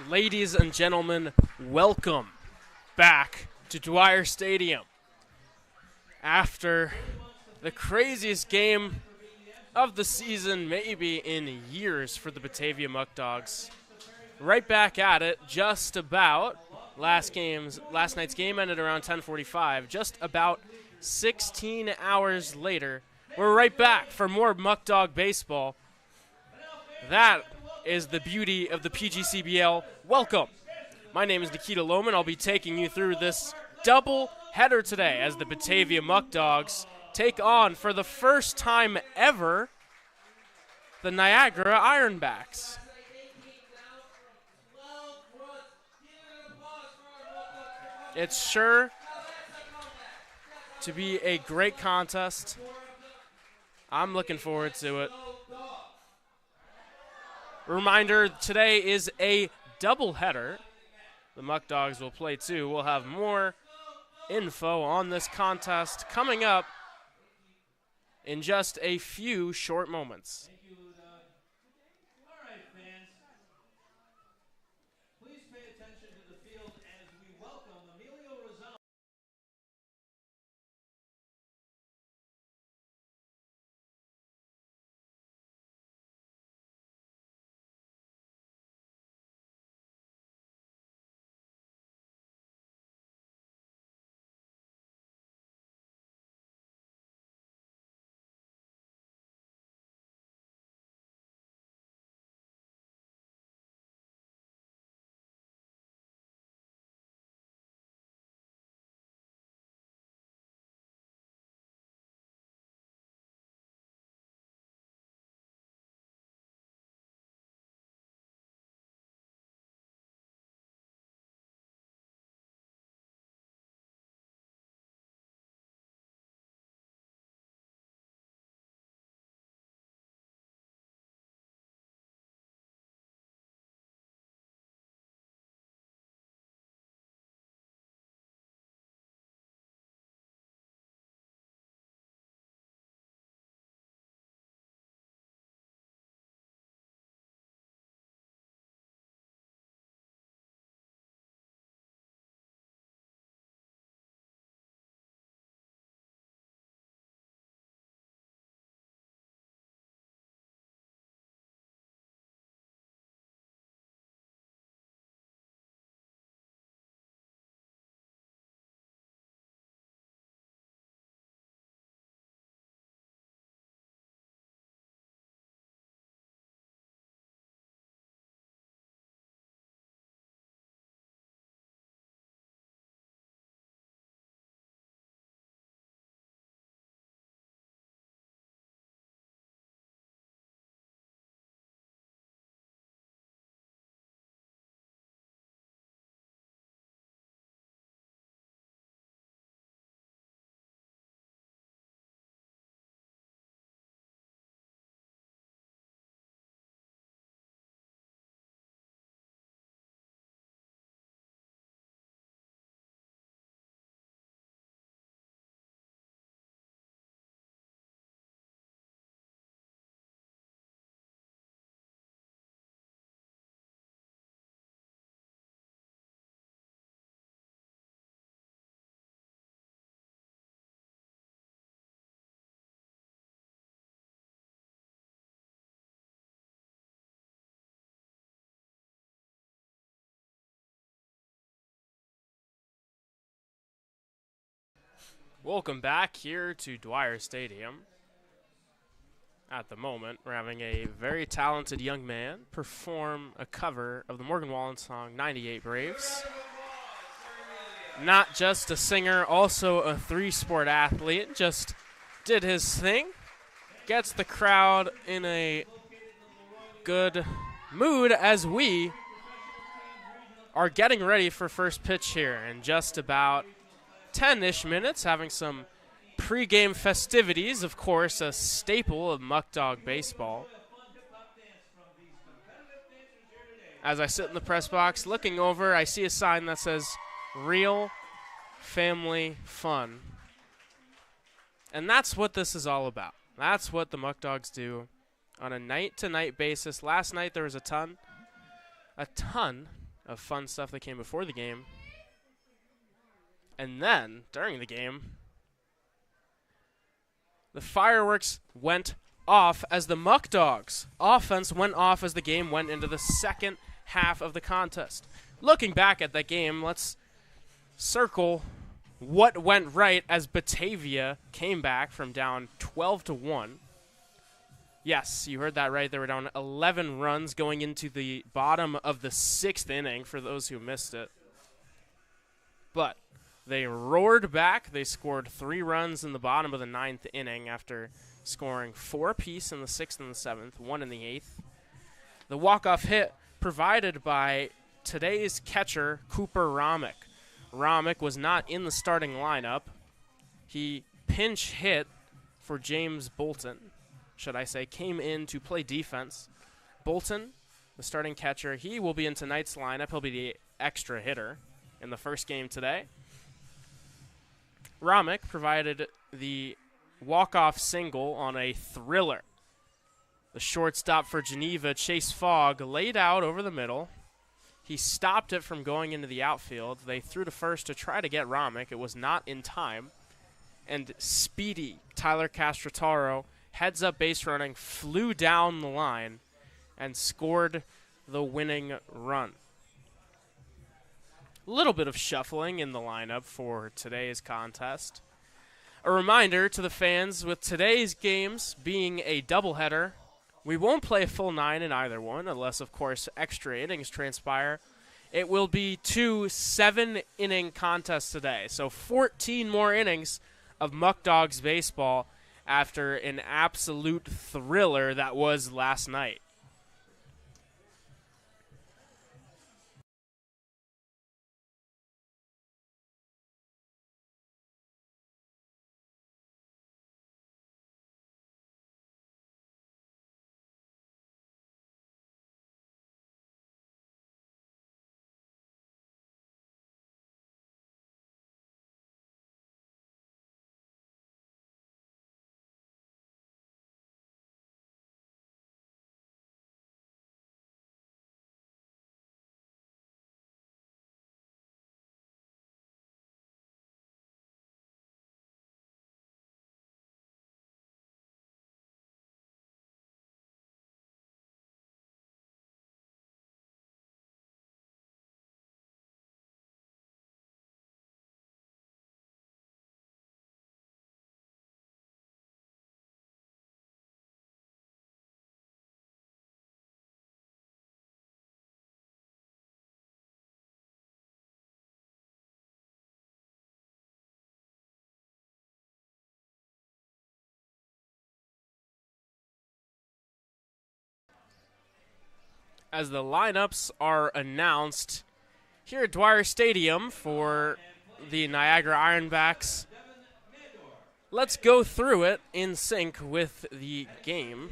Ladies and gentlemen, welcome back to Dwyer Stadium. After the craziest game of the season, maybe in years for the Batavia Muckdogs. Right back at it, just about. Last night's game ended around 10:45. Just about 16 hours later, we're right back for more Muckdog baseball. That is the beauty of the PGCBL. Welcome. My name is Nikita Lohman. I'll be taking you through this double header today as the Batavia Muckdogs take on, for the first time ever, the Niagara Ironbacks. It's sure to be a great contest. I'm looking forward to it. Reminder, today is a doubleheader. The Muckdogs will play too. We'll have more info on this contest coming up in just a few short moments. Welcome back here to Dwyer Stadium. At the moment, we're having a very talented young man perform a cover of the Morgan Wallen song, 98 Braves. Not just a singer, also a three-sport athlete. Just did his thing. Gets the crowd in a good mood as we are getting ready for first pitch here in just about 10-ish minutes, having some pregame festivities, of course, a staple of Muckdog baseball. As I sit in the press box, looking over, I see a sign that says, "Real Family Fun." And that's what this is all about. That's what the Muckdogs do on a night-to-night basis. Last night there was a ton of fun stuff that came before the game. And then, during the game, the fireworks went off as the Muckdogs offense went off as the game went into the second half of the contest. Looking back at that game, let's circle what went right as Batavia came back from down 12-1. Yes, you heard that right. They were down 11 runs going into the bottom of the 6th inning for those who missed it. But they roared back. They scored 3 runs in the bottom of the 9th inning after scoring 4 apiece in the 6th and the 7th, 1 in the 8th. The walk-off hit provided by today's catcher, Cooper Romick. Romick was not in the starting lineup. He pinch hit for James Bolton, should I say, came in to play defense. Bolton, the starting catcher, he will be in tonight's lineup. He'll be the extra hitter in the first game today. Romick provided the walk-off single on a thriller. The shortstop for Geneva, Chase Fogg, laid out over the middle. He stopped it from going into the outfield. They threw to first to try to get Romick. It was not in time. And speedy Tyler Castrotaro, heads-up base running, flew down the line and scored the winning run. A little bit of shuffling in the lineup for today's contest. A reminder to the fans, with today's games being a doubleheader, we won't play a full 9 in either one, unless, of course, extra innings transpire. It will be 2 7-inning contests today, so 14 more innings of Muckdogs baseball after an absolute thriller that was last night. As the lineups are announced here at Dwyer Stadium for the Niagara Ironbacks, let's go through it in sync with the game.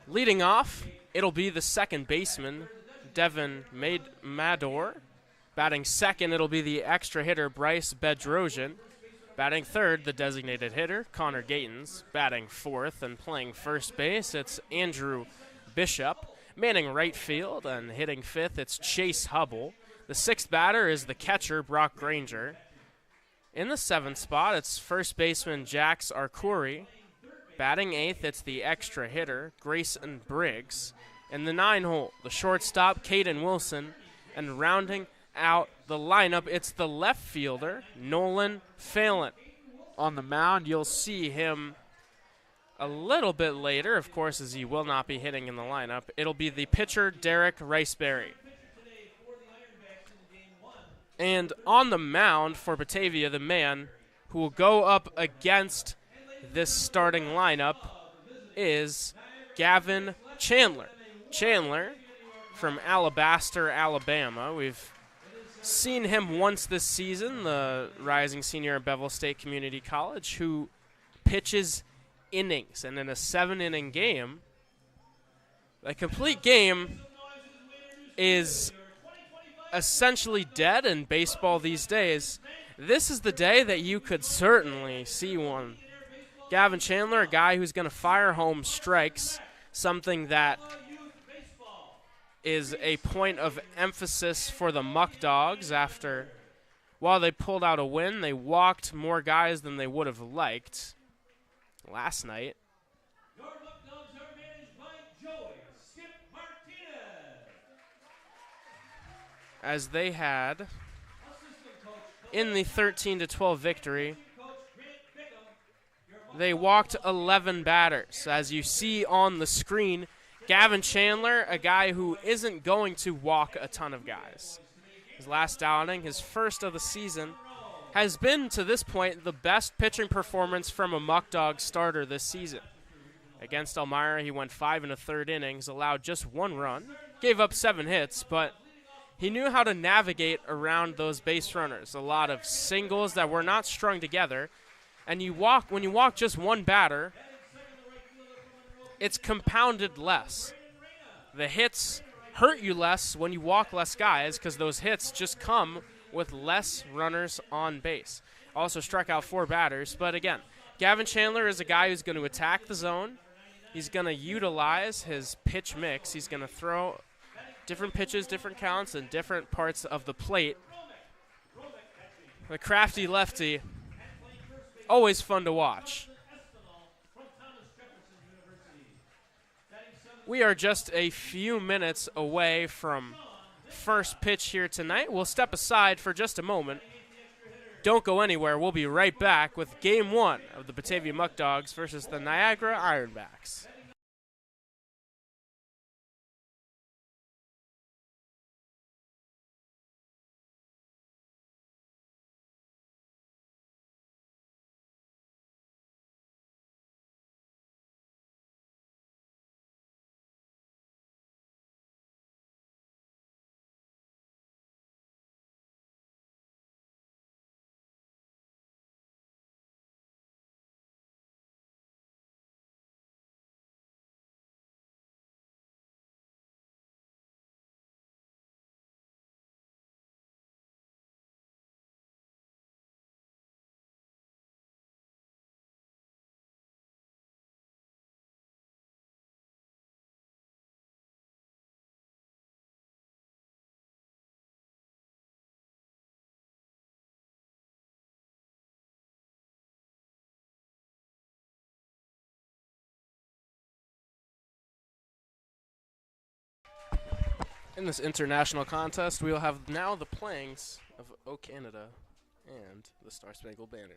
Leading off, it'll be the second baseman, Devin Mador. Batting second, it'll be the extra hitter, Bryce Bedrosian. Batting third, the designated hitter, Connor Gatens. Batting fourth and playing first base, it's Andrew Bishop. Manning right field and hitting fifth, it's Chase Hubble. The sixth batter is the catcher, Brock Granger. In the seventh spot, it's first baseman Jax Arcuri. Batting eighth, it's the extra hitter, Grayson Briggs. In the 9 hole, the shortstop, Caden Wilson. And rounding out the lineup, it's the left fielder, Nolan Phelan. On the mound, you'll see him a little bit later, of course, as he will not be hitting in the lineup. It'll be the pitcher, Derek Riceberry. And on the mound for Batavia, the man who will go up against this starting lineup is Gavin Chandler. Chandler from Alabaster, Alabama. We've seen him once this season, the rising senior at Bevel State Community College, who pitches innings. And in a 7-inning game, a complete game is essentially dead in baseball these days. This is the day that you could certainly see one. Gavin Chandler, a guy who's going to fire home strikes, something that is a point of emphasis for the Muckdogs after, while they pulled out a win, they walked more guys than they would have liked last night. Your Muckdogs are managed by Joey Skip Martinez. As they had, in the 13-12 victory, they walked 11 batters. As you see on the screen, Gavin Chandler, a guy who isn't going to walk a ton of guys. His last outing, his first of the season, has been, to this point, the best pitching performance from a Muckdog starter this season. Against Elmira, he went 5 1/3 innings, allowed just 1 run, gave up 7 hits, but he knew how to navigate around those base runners. A lot of singles that were not strung together. And when you walk just one batter, it's compounded less. The hits hurt you less when you walk less guys because those hits just come with less runners on base. Also struck out 4 batters. But again, Gavin Chandler is a guy who's going to attack the zone. He's going to utilize his pitch mix. He's going to throw different pitches, different counts, and different parts of the plate. The crafty lefty, always fun to watch. We are just a few minutes away from first pitch here tonight. We'll step aside for just a moment. Don't go anywhere. We'll be right back with Game 1 of the Batavia Muckdogs versus the Niagara Ironbacks. In this international contest, we will have now the playings of O Canada and the Star Spangled Banner.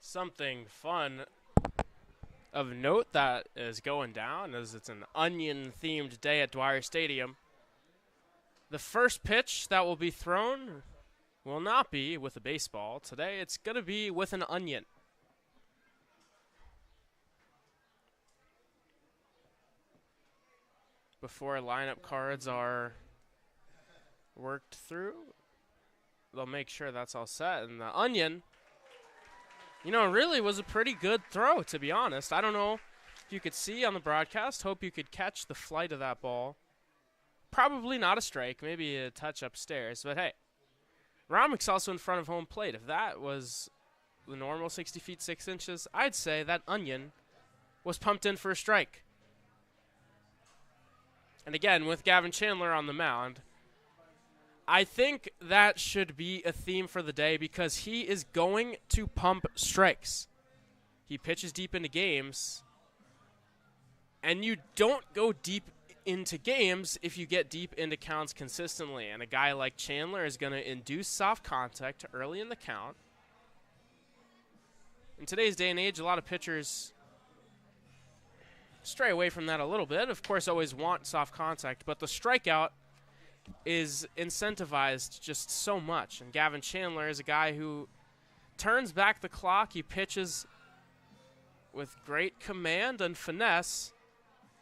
Something fun of note that is going down as it's an onion-themed day at Dwyer Stadium. The first pitch that will be thrown will not be with a baseball. Today it's going to be with an onion. Before lineup cards are worked through, they'll make sure that's all set. And the onion, you know, really was a pretty good throw, to be honest. I don't know if you could see on the broadcast. Hope you could catch the flight of that ball. Probably not a strike, maybe a touch upstairs. But hey, Rommick's also in front of home plate. If that was the normal 60 feet 6 inches, I'd say that onion was pumped in for a strike. And again, with Gavin Chandler on the mound, I think that should be a theme for the day because he is going to pump strikes. He pitches deep into games, and you don't go deep into games if you get deep into counts consistently. And a guy like Chandler is going to induce soft contact early in the count. In today's day and age, a lot of pitchers stray away from that a little bit. Of course, always want soft contact, but the strikeout is incentivized just so much. And Gavin Chandler is a guy who turns back the clock. He pitches with great command and finesse,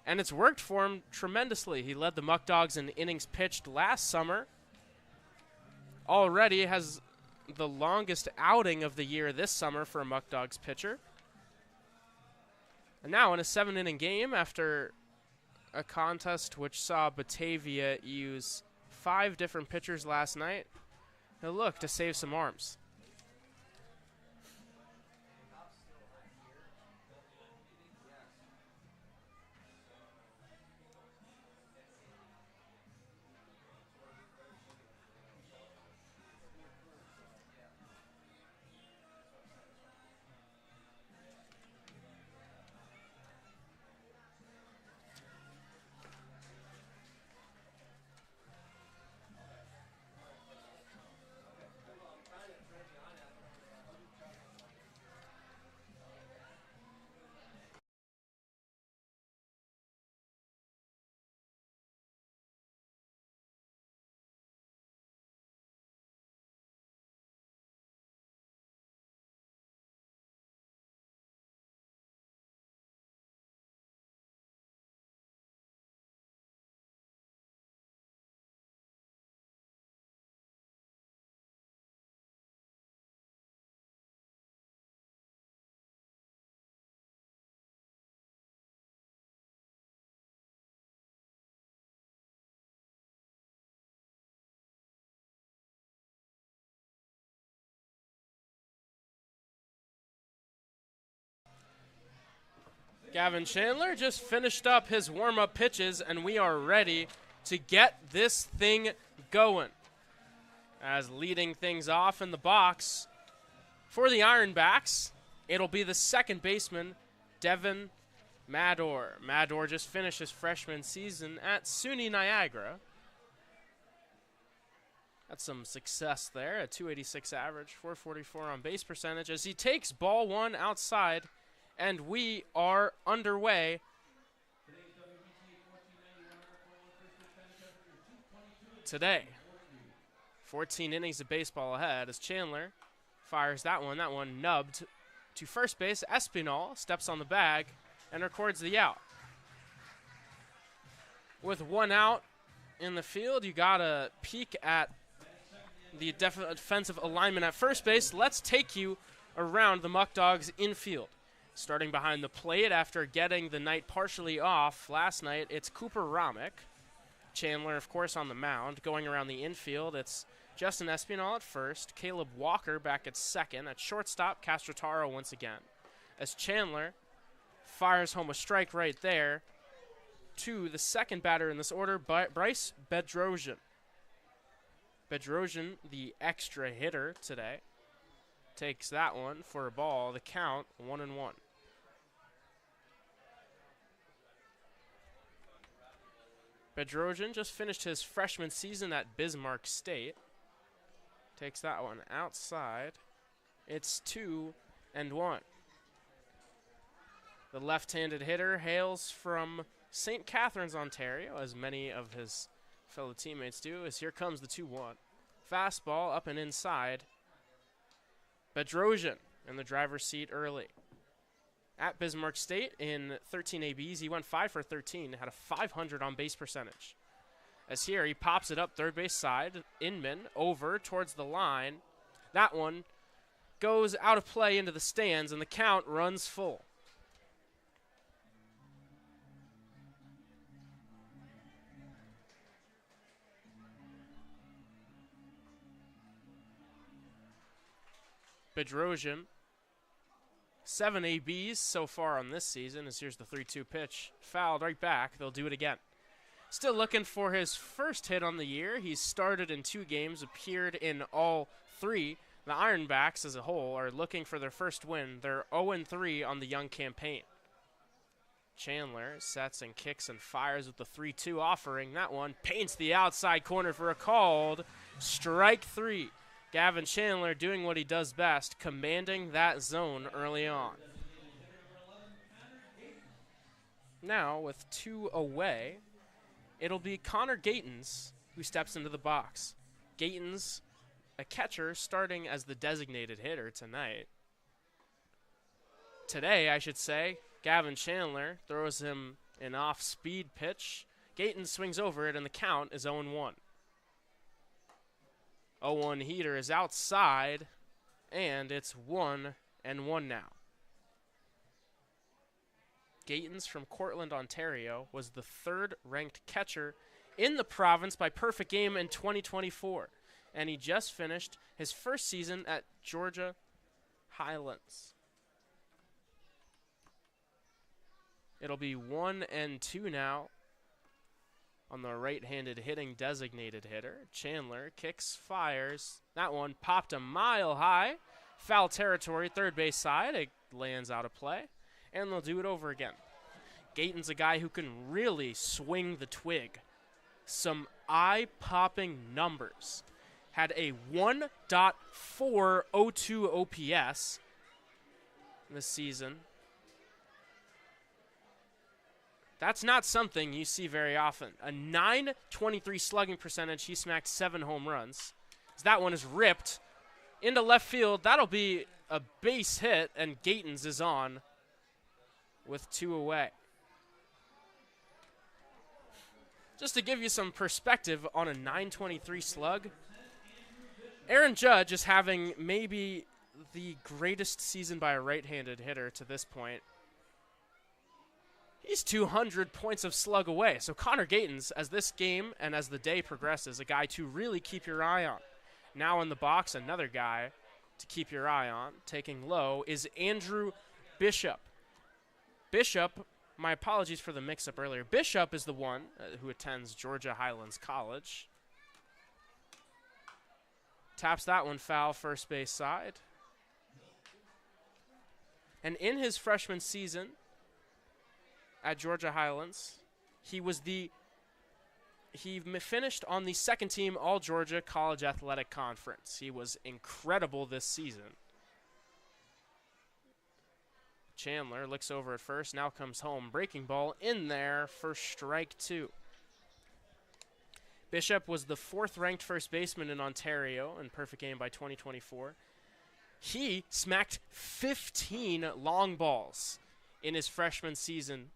and it's worked for him tremendously. He led the Muckdogs in innings pitched last summer. Already has the longest outing of the year this summer for a Muckdogs pitcher. And now in a 7-inning game after a contest which saw Batavia use 5 different pitchers last night, he'll look to save some arms. Gavin Chandler just finished up his warm-up pitches, and we are ready to get this thing going. As leading things off in the box for the Ironbacks, it'll be the second baseman, Devin Mador. Mador just finished his freshman season at SUNY Niagara. That's some success there, a .286 average, .444 on base percentage, as he takes ball one outside. And we are underway. Today, 14 innings of baseball ahead as Chandler fires that one nubbed to first base. Espinal steps on the bag and records the out. With one out in the field, you gotta peek at the defensive alignment at first base. Let's take you around the Muckdogs infield. Starting behind the plate after getting the night partially off last night, it's Cooper Rommick. Chandler, of course, on the mound. Going around the infield, it's Justin Espinal at first. Caleb Walker back at second. At shortstop, Castrotaro once again. As Chandler fires home a strike right there to the second batter in this order, Bryce Bedrosian. Bedrosian, the extra hitter today, takes that one for a ball. The count, 1-1. Bedrosian just finished his freshman season at Bismarck State. Takes that one outside. It's to and 1. The left-handed hitter hails from St. Catharines, Ontario, as many of his fellow teammates do, as here comes the 2-1. Fastball up and inside. Bedrosian in the driver's seat early. At Bismarck State in 13 ABs, he went 5 for 13, had a 500 on base percentage. As here, he pops it up third base side. Inman over towards the line. That one goes out of play into the stands, and the count runs full. Bedrosian, 7 ABs so far on this season, as here's the 3-2 pitch. Fouled right back. They'll do it again. Still looking for his first hit on the year. He's started in 2 games, appeared in all 3. The Ironbacks as a whole are looking for their first win. They're 0-3 on the young campaign. Chandler sets and kicks and fires with the 3-2 offering. That one paints the outside corner for a called strike 3. Gavin Chandler doing what he does best, commanding that zone early on. Now, with 2 away, it'll be Connor Gatens who steps into the box. Gatens, a catcher, starting as the designated hitter tonight. Today, I should say, Gavin Chandler throws him an off-speed pitch. Gatens swings over it, and the count is 0-1. 0-1 heater is outside, and it's 1-1 now. Gatens from Cortland, Ontario, was the 3rd-ranked catcher in the province by perfect game in 2024, and he just finished his first season at Georgia Highlands. It'll be 1-2 now on the right-handed hitting designated hitter. Chandler kicks, fires. That one popped a mile high. Foul territory, third base side. It lands out of play, and they'll do it over again. Gatens, a guy who can really swing the twig. Some eye-popping numbers. Had a 1.402 OPS this season. That's not something you see very often. A .923 slugging percentage. He smacked 7 home runs. As that one is ripped into left field. That'll be a base hit, and Gatens is on with 2 away. Just to give you some perspective on a .923 slug, Aaron Judge is having maybe the greatest season by a right-handed hitter to this point. He's 200 points of slug away. So Connor Gatens, as this game and as the day progresses, a guy to really keep your eye on. Now in the box, another guy to keep your eye on, taking low, is Andrew Bishop. Bishop, my apologies for the mix-up earlier. Bishop is the one who attends Georgia Highlands College. Taps that one foul, first base side. And in his freshman season at Georgia Highlands, he finished on the second team All-Georgia College Athletic Conference. He was incredible this season. Chandler looks over at first, now comes home. Breaking ball in there for strike 2. Bishop was the 4th-ranked first baseman in Ontario in perfect game by 2024. He smacked 15 long balls in his freshman season.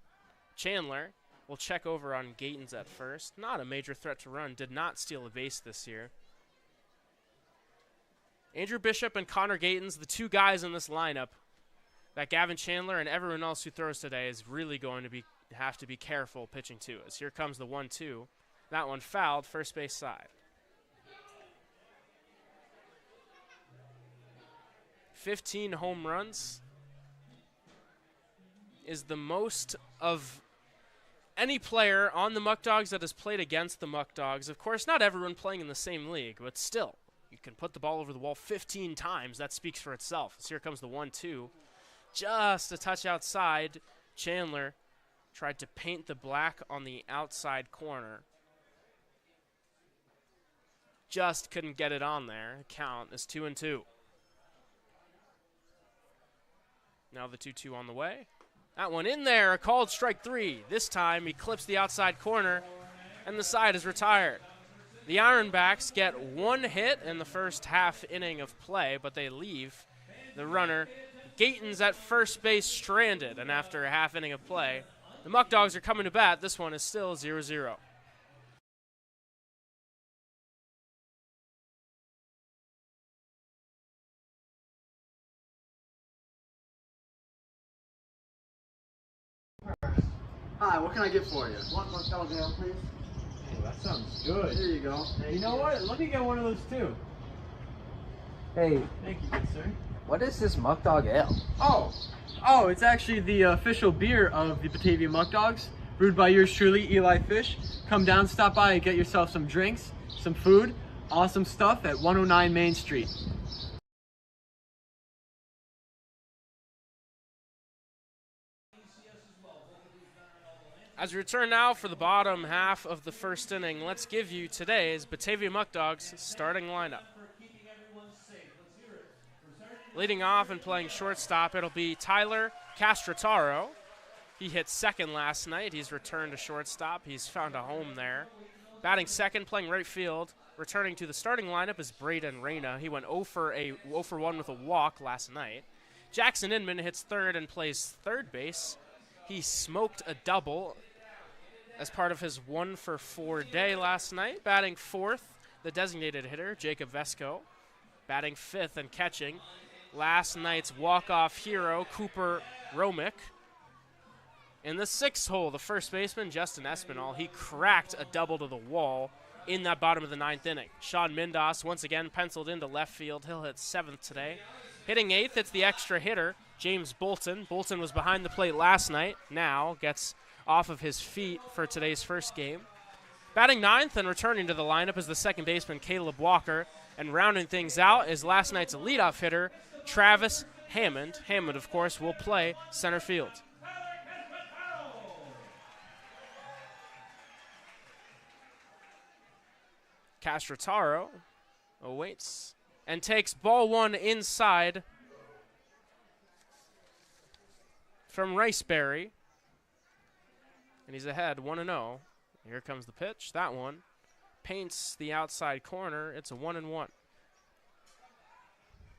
Chandler will check over on Gatens at first. Not a major threat to run. Did not steal a base this year. Andrew Bishop and Connor Gatens, the 2 guys in this lineup that Gavin Chandler and everyone else who throws today is really going to have to be careful pitching to us. Here comes the 1-2. That one fouled, first base side. 15 home runs is the most of any player on the Muckdogs that has played against the Muckdogs. Of course, not everyone playing in the same league, but still, you can put the ball over the wall 15 times. That speaks for itself. So here comes the 1-2. Just a touch outside. Chandler tried to paint the black on the outside corner. Just couldn't get it on there. Count is 2-2. Now the 2-2 on the way. That one in there, a called strike 3. This time he clips the outside corner, and the side is retired. The Ironbacks get 1 hit in the first half inning of play, but they leave the runner Gatens at first base stranded, and after a half inning of play, the Muckdogs are coming to bat. This one is still 0-0. Hi, what can I get for you? One Muckdog ale, please. Oh, that sounds good. Here you go. You know what? Let me get one of those too. Hey, Thank you, good sir. what is this Muckdog ale? Oh, it's actually the official beer of the Batavia Muckdogs, brewed by yours truly, Eli Fish. Come down, stop by, and get yourself some drinks, some food, awesome stuff at 109 Main Street. As we return now for the bottom half of the first inning, let's give you today's Batavia Muckdogs starting lineup. Leading off and playing shortstop, it'll be Tyler Castrataro. He hit second last night. He's returned to shortstop. He's found a home there. Batting second, playing right field. Returning to the starting lineup is Braden Reyna. He went 0 for 1 with a walk last night. Jackson Inman hits third and plays third base. He smoked a double as part of his 1 for 4 day last night. Batting fourth, the designated hitter, Jacob Vesco. Batting fifth and catching, last night's walk-off hero, Cooper Romick. In the sixth hole, the first baseman, Justin Espinal, he cracked a double to the wall in that bottom of the ninth inning. Sean Mindos once again penciled into left field. He'll hit seventh today. Hitting eighth, it's the extra hitter, James Bolton. Bolton was behind the plate last night, now gets off of his feet for today's first game. Batting ninth and returning to the lineup is the second baseman, Caleb Walker. And rounding things out is last night's leadoff hitter, Travis Hammond. Hammond, of course, will play center field. Castrataro awaits and takes ball one inside from Riceberry. And he's ahead 1-0. Here comes the pitch. That one paints the outside corner. It's a 1-1.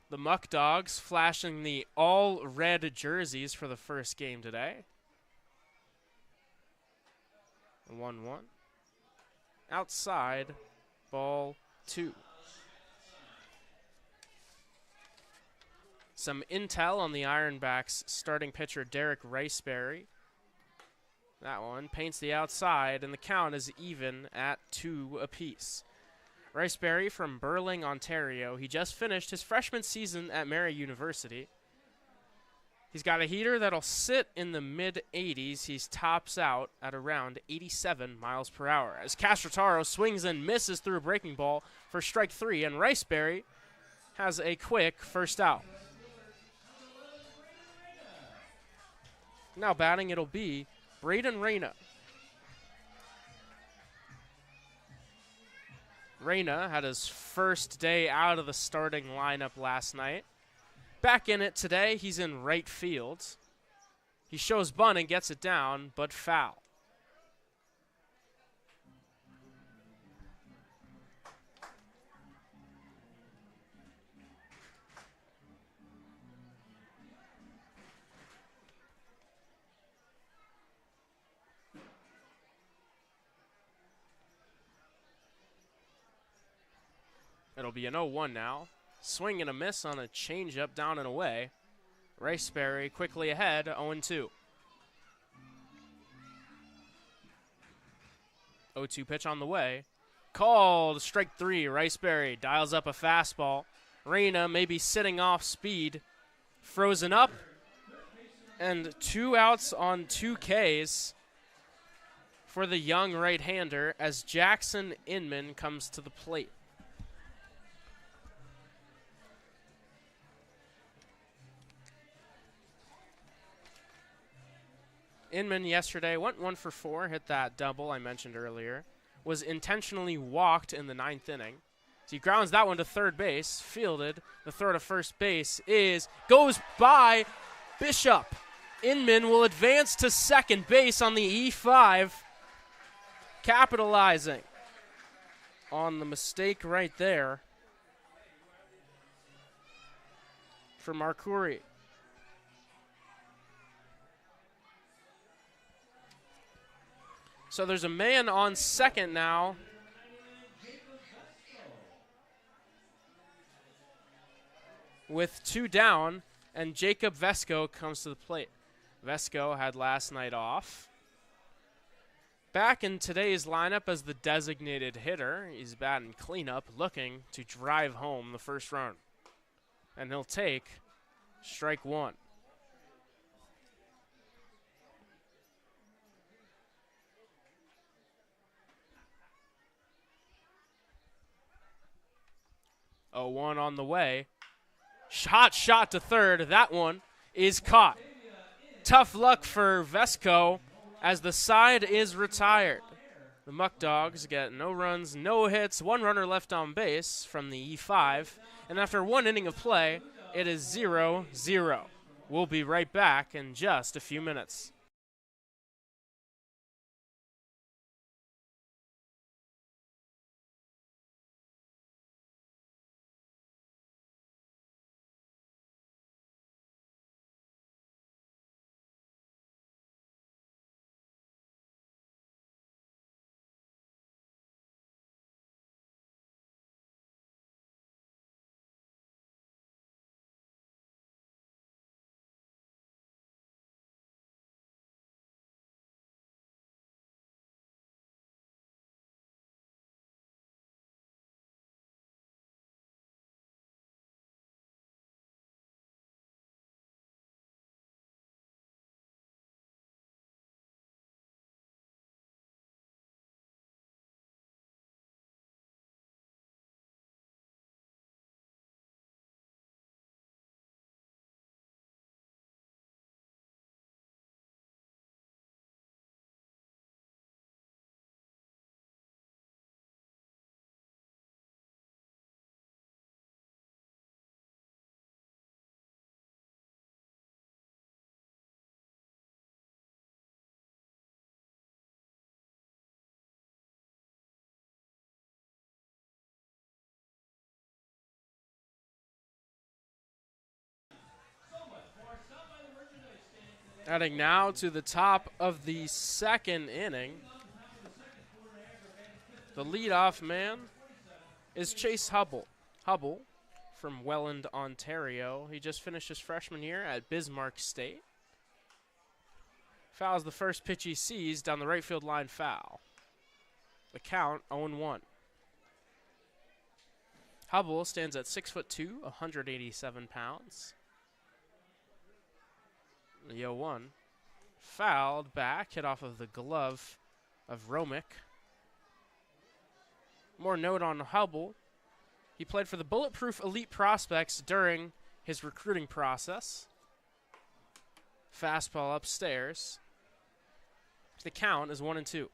The Muckdogs flashing the all-red jerseys for the first game today. 1-1. Outside, ball 2. Some intel on the Ironbacks starting pitcher Derek Riceberry. That one paints the outside, and the count is even at 2 apiece. Riceberry from Burling, Ontario. He just finished his freshman season at Mary University. He's got a heater that'll sit in the mid-80s. He tops out at around 87 miles per hour. As Castrataro swings and misses through a breaking ball for strike 3, and Riceberry has a quick first out. Now batting, it'll be Braden Reyna. Reyna had his first day out of the starting lineup last night. Back in it today, he's in right field. He shows bunt and gets it down, but foul. It'll be an 0-1 now. Swing and a miss on a changeup down and away. Riceberry quickly ahead, 0-2. 0-2 pitch on the way. Called, strike 3. Riceberry dials up a fastball. Reyna maybe sitting off speed. Frozen up. And 2 outs on 2 Ks for the young right-hander as Jackson Inman comes to the plate. Inman yesterday went 1 for 4, hit that double I mentioned earlier, was intentionally walked in the 9th inning. So he grounds that one to third base, fielded. The throw to first base goes by Bishop. Inman will advance to second base on the E5, capitalizing on the mistake right there from Arcuri. So there's a man on second now. With 2 down, and Jacob Vesco comes to the plate. Vesco had last night off. Back in today's lineup as the designated hitter. He's batting cleanup, looking to drive home the first run. And he'll take strike 1. Oh, 1 on the way. Hot shot to third. That one is caught. Tough luck for Vesco as the side is retired. The Muckdogs get no runs, no hits, 1 runner left on base from the E5. And after 1 inning of play, it is 0-0. We'll be right back in just a few minutes. Heading now to the top of the second inning. The leadoff man is Chase Hubble. Hubble from Welland, Ontario. He just finished his freshman year at Bismarck State. Fouls the first pitch he sees down the right field line, foul. The count 0-1. Hubble stands at 6'2", 187 pounds. The 0-1. Fouled back, hit off of the glove of Romick. More note on Hubble. He played for the Bulletproof Elite Prospects during his recruiting process. Fastball upstairs. The count is 1-2.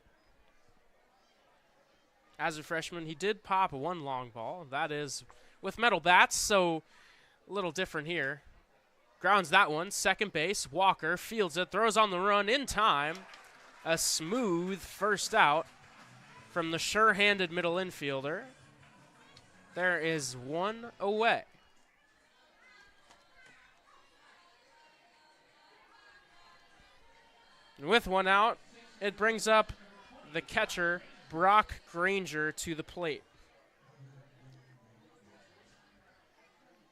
As a freshman, he did pop 1 long ball. That is with metal bats, so a little different here. Grounds that one, second base. Walker fields it, throws on the run in time. A smooth first out from the sure-handed middle infielder. There is 1 away. And with 1 out, it brings up the catcher, Brock Granger, to the plate.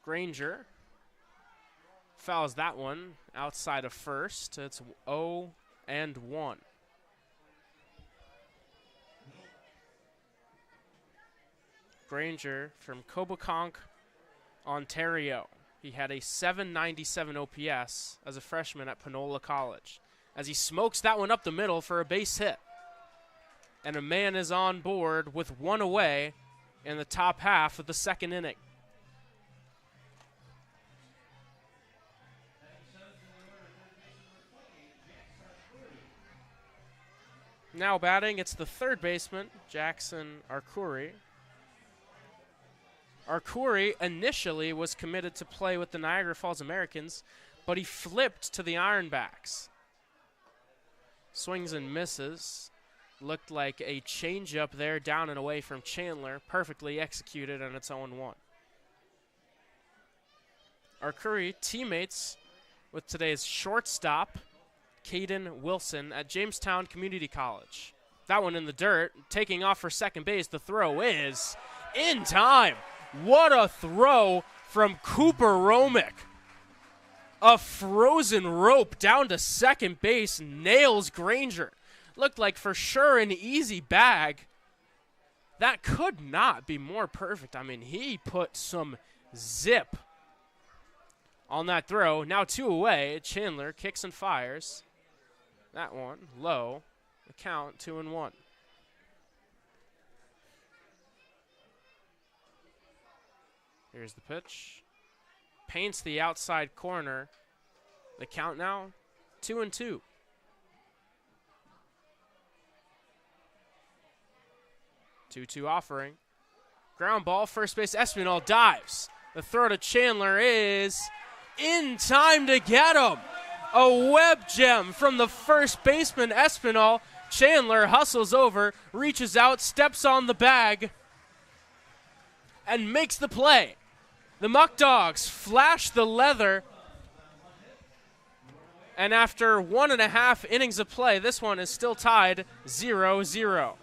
Granger fouls that one outside of first. It's 0-1. Granger from Coboconk, Ontario. He had a 797 OPS as a freshman at Panola College. As he smokes that one up the middle for a base hit. And a man is on board with 1 away in the top half of the second inning. Now batting, it's the third baseman, Jackson Arcuri. Arcuri initially was committed to play with the Niagara Falls Americans, but he flipped to the Ironbacks. Swings and misses. Looked like a changeup there, down and away from Chandler. Perfectly executed, and it's 0-1. Our Curry teammates with today's shortstop, Caden Wilson at Jamestown Community College. That one in the dirt, taking off for second base. The throw is in time. What a throw from Cooper Romick. A frozen rope down to second base, nails Granger. Looked like for sure an easy bag. That could not be more perfect. I mean, he put some zip on that throw. Now 2 away. Chandler kicks and fires. That one low. The count 2-1. Here's the pitch. Paints the outside corner. The count now 2-2. 2-2 offering. Ground ball, first base, Espinal dives. The throw to Chandler is in time to get him. A web gem from the first baseman, Espinal. Chandler hustles over, reaches out, steps on the bag, and makes the play. The Muckdogs flash the leather. And after 1.5 innings of play, this one is still tied 0-0.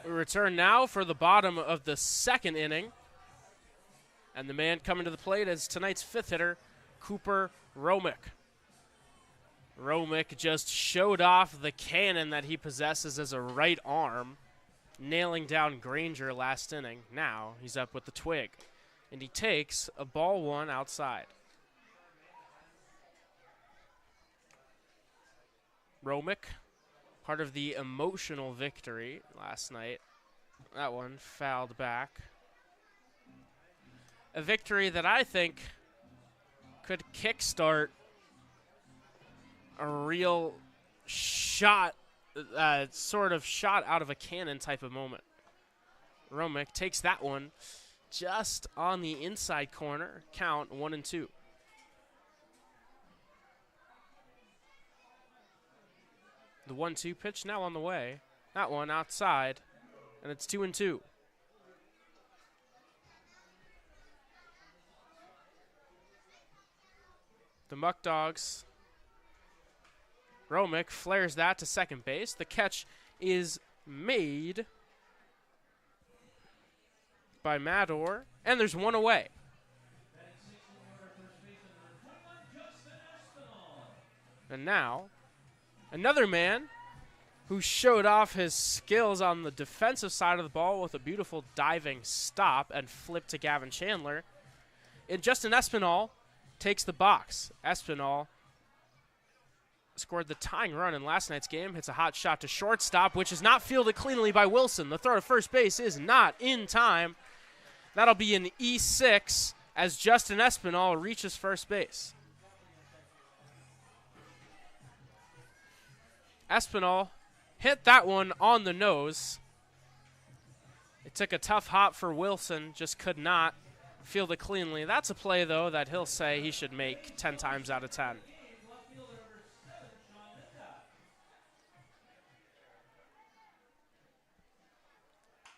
We return now for the bottom of the second inning. And the man coming to the plate is tonight's 5th hitter, Cooper Romick. Romick just showed off the cannon that he possesses as a right arm, nailing down Granger last inning. Now he's up with the twig, and he takes a ball 1 outside. Romick, part of the emotional victory last night. That one fouled back. A victory that I think could kickstart a real shot, sort of shot out of a cannon type of moment. Romick takes that one just on the inside corner. Count 1-2. The 1-2 pitch now on the way. That one outside, and it's 2-2. The Muckdogs. Romick flares that to second base. The catch is made by Mador, and there's one away. And now, another man who showed off his skills on the defensive side of the ball with a beautiful diving stop and flip to Gavin Chandler. And Justin Espinal takes the box. Espinal scored the tying run in last night's game. Hits a hot shot to shortstop, which is not fielded cleanly by Wilson. The throw to first base is not in time. That'll be an E6 as Justin Espinal reaches first base. Espinal hit that one on the nose. It took a tough hop for Wilson, just could not field it cleanly. That's a play, though, that he'll say he should make 10 times out of 10.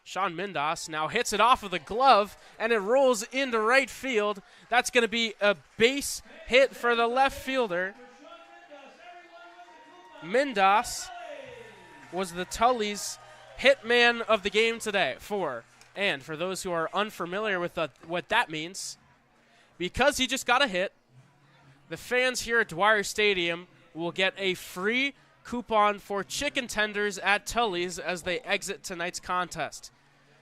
Sean Mindas now hits it off of the glove, and it rolls into right field. That's going to be a base hit for the left fielder. Mindas was the Tully's hitman of the game today. And for those who are unfamiliar with what that means, because he just got a hit, the fans here at Dwyer Stadium will get a free coupon for chicken tenders at Tully's as they exit tonight's contest.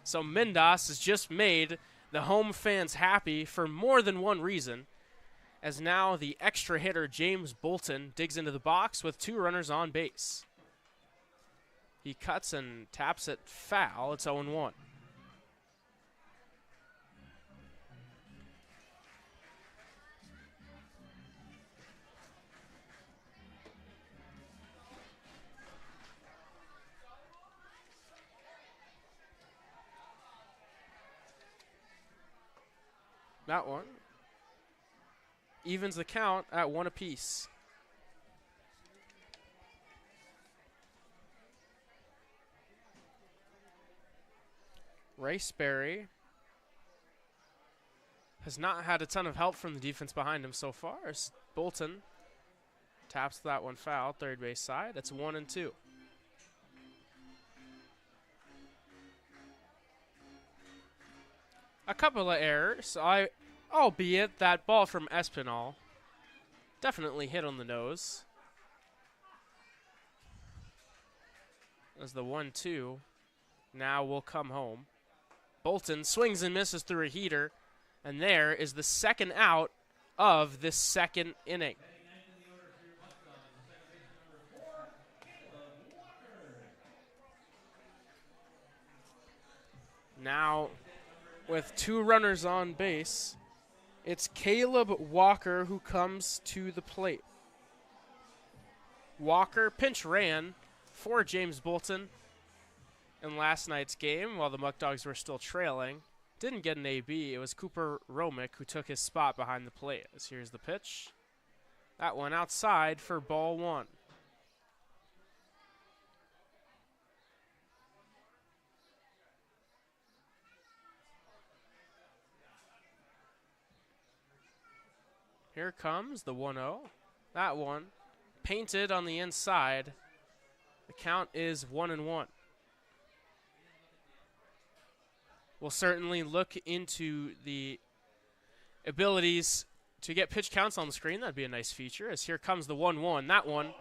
So Mindas has just made the home fans happy for more than one reason, as now the extra hitter James Bolton digs into the box with 2 runners on base. He cuts and taps it foul. It's 0-1. That one evens the count at 1 apiece. Riceberry has not had a ton of help from the defense behind him so far, as Bolton taps that one foul, third base side. It's 1-2. A couple of errors, albeit that ball from Espinal definitely hit on the nose. As the 1-2 now will come home. Bolton swings and misses through a heater, and there is the second out of this second inning. Now, with 2 runners on base, it's Caleb Walker who comes to the plate. Walker pinch ran for James Bolton in last night's game while the Muckdogs were still trailing. Didn't get an AB. It was Cooper Romick who took his spot behind the plate. As here's the pitch. That one outside for ball 1. Here comes the 1-0. That one painted on the inside. The count is 1-1. We'll certainly look into the abilities to get pitch counts on the screen. That'd be a nice feature, as here comes the 1-1. That one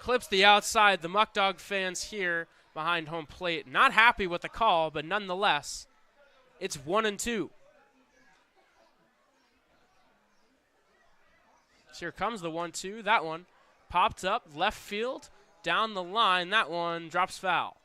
clips the outside. The Muckdog fans here behind home plate not happy with the call, but nonetheless, it's 1-2. So here comes the 1-2. That one popped up left field, down the line. That one drops foul.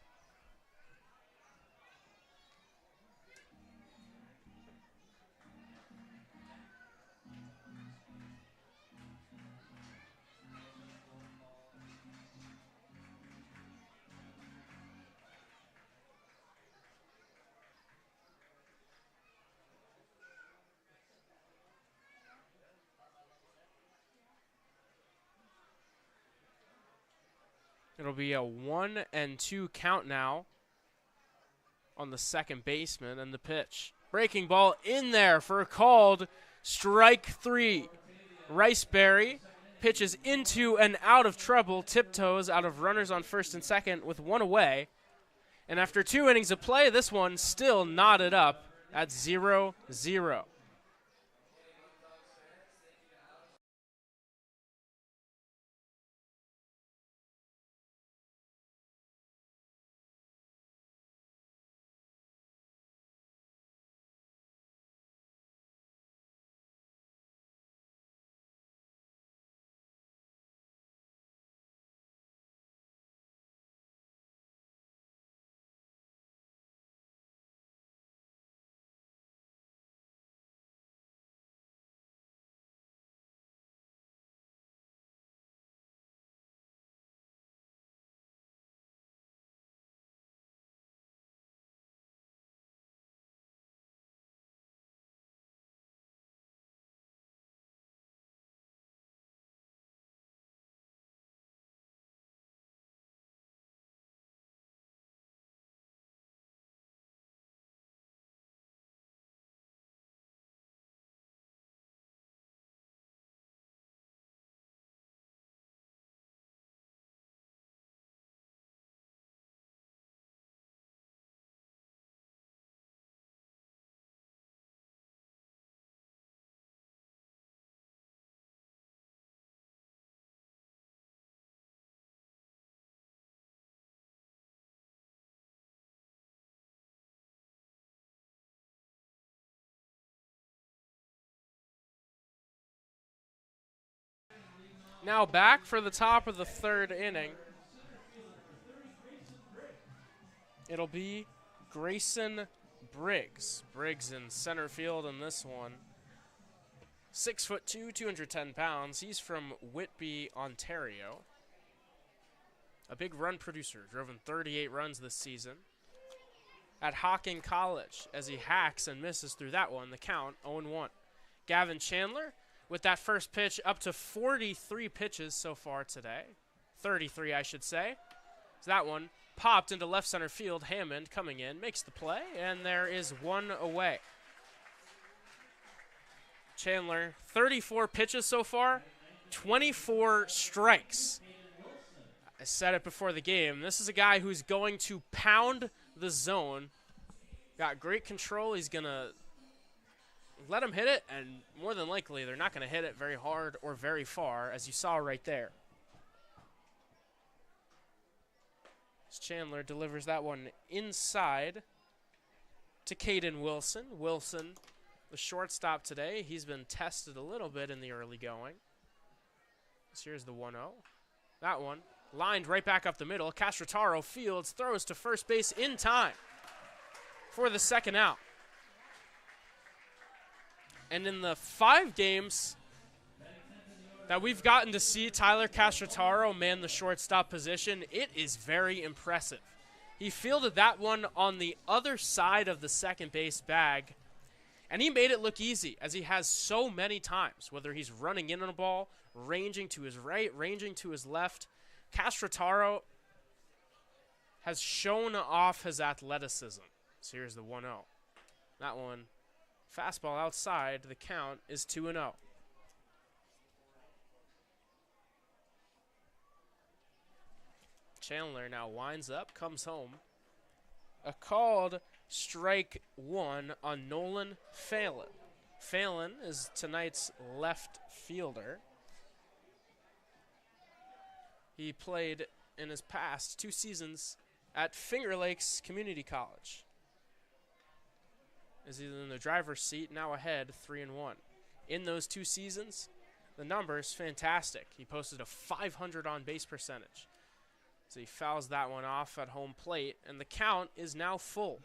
It'll be a 1-2 count now on the second baseman and the pitch. Breaking ball in there for a called strike 3. Riceberry pitches into and out of trouble, tiptoes out of runners on first and second with 1 away. And after 2 innings of play, this one still knotted up at 0-0. Now back for the top of the third inning. It'll be Grayson Briggs. Briggs in center field in this one. 6'2", 210 pounds. He's from Whitby, Ontario. A big run producer. Drove in 38 runs this season. At Hocking College, as he hacks and misses through that one, the count 0-1. Gavin Chandler with that first pitch, up to 43 pitches so far today. 33, I should say. So that one popped into left center field. Hammond coming in, makes the play, and there is one away. Chandler, 34 pitches so far, 24 strikes. I said it before the game. This is a guy who's going to pound the zone. Got great control. He's going to let him hit it, and more than likely they're not going to hit it very hard or very far, as you saw right there. As Chandler delivers that one inside to Caden Wilson. Wilson, the shortstop today, he's been tested a little bit in the early going. So here's the 1-0. That one lined right back up the middle. Castrataro fields, throws to first base in time for the second out. And in the 5 games that we've gotten to see Tyler Castrataro man the shortstop position, it is very impressive. He fielded that one on the other side of the second base bag, and he made it look easy, as he has so many times, whether he's running in on a ball, ranging to his right, ranging to his left. Castrataro has shown off his athleticism. So here's the 1-0. That one, fastball outside. The count is 2-0. Chandler now winds up, comes home. A called strike 1 on Nolan Phelan. Phelan is tonight's left fielder. He played in his past 2 seasons at Finger Lakes Community College. Is either in the driver's seat, now ahead 3-1. In those 2 seasons, the numbers fantastic. He posted a 500 on base percentage. So he fouls that one off at home plate, and the count is now full.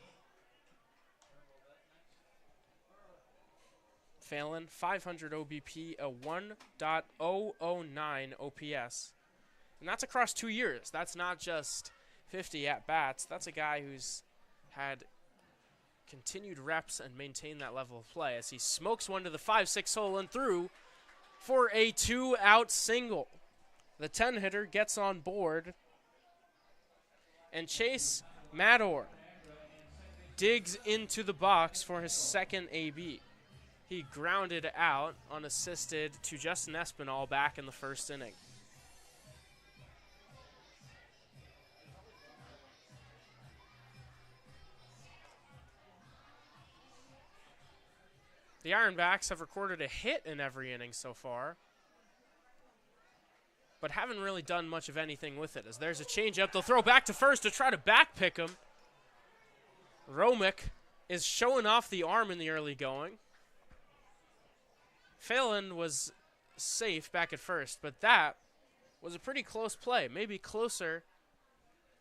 Phelan, 500 OBP, a 1.009 OPS. And that's across 2 years. That's not just 50 at-bats. That's a guy who's had continued reps and maintained that level of play as he smokes one to the 5-6 hole and through for a 2-out single. The 10-hitter gets on board, and Chase Mador digs into the box for his second AB. He grounded out unassisted to Justin Espinal back in the first inning. The Ironbacks have recorded a hit in every inning so far, but haven't really done much of anything with it. As there's a changeup, they'll throw back to first to try to backpick him. Romick is showing off the arm in the early going. Phelan was safe back at first, but that was a pretty close play, maybe closer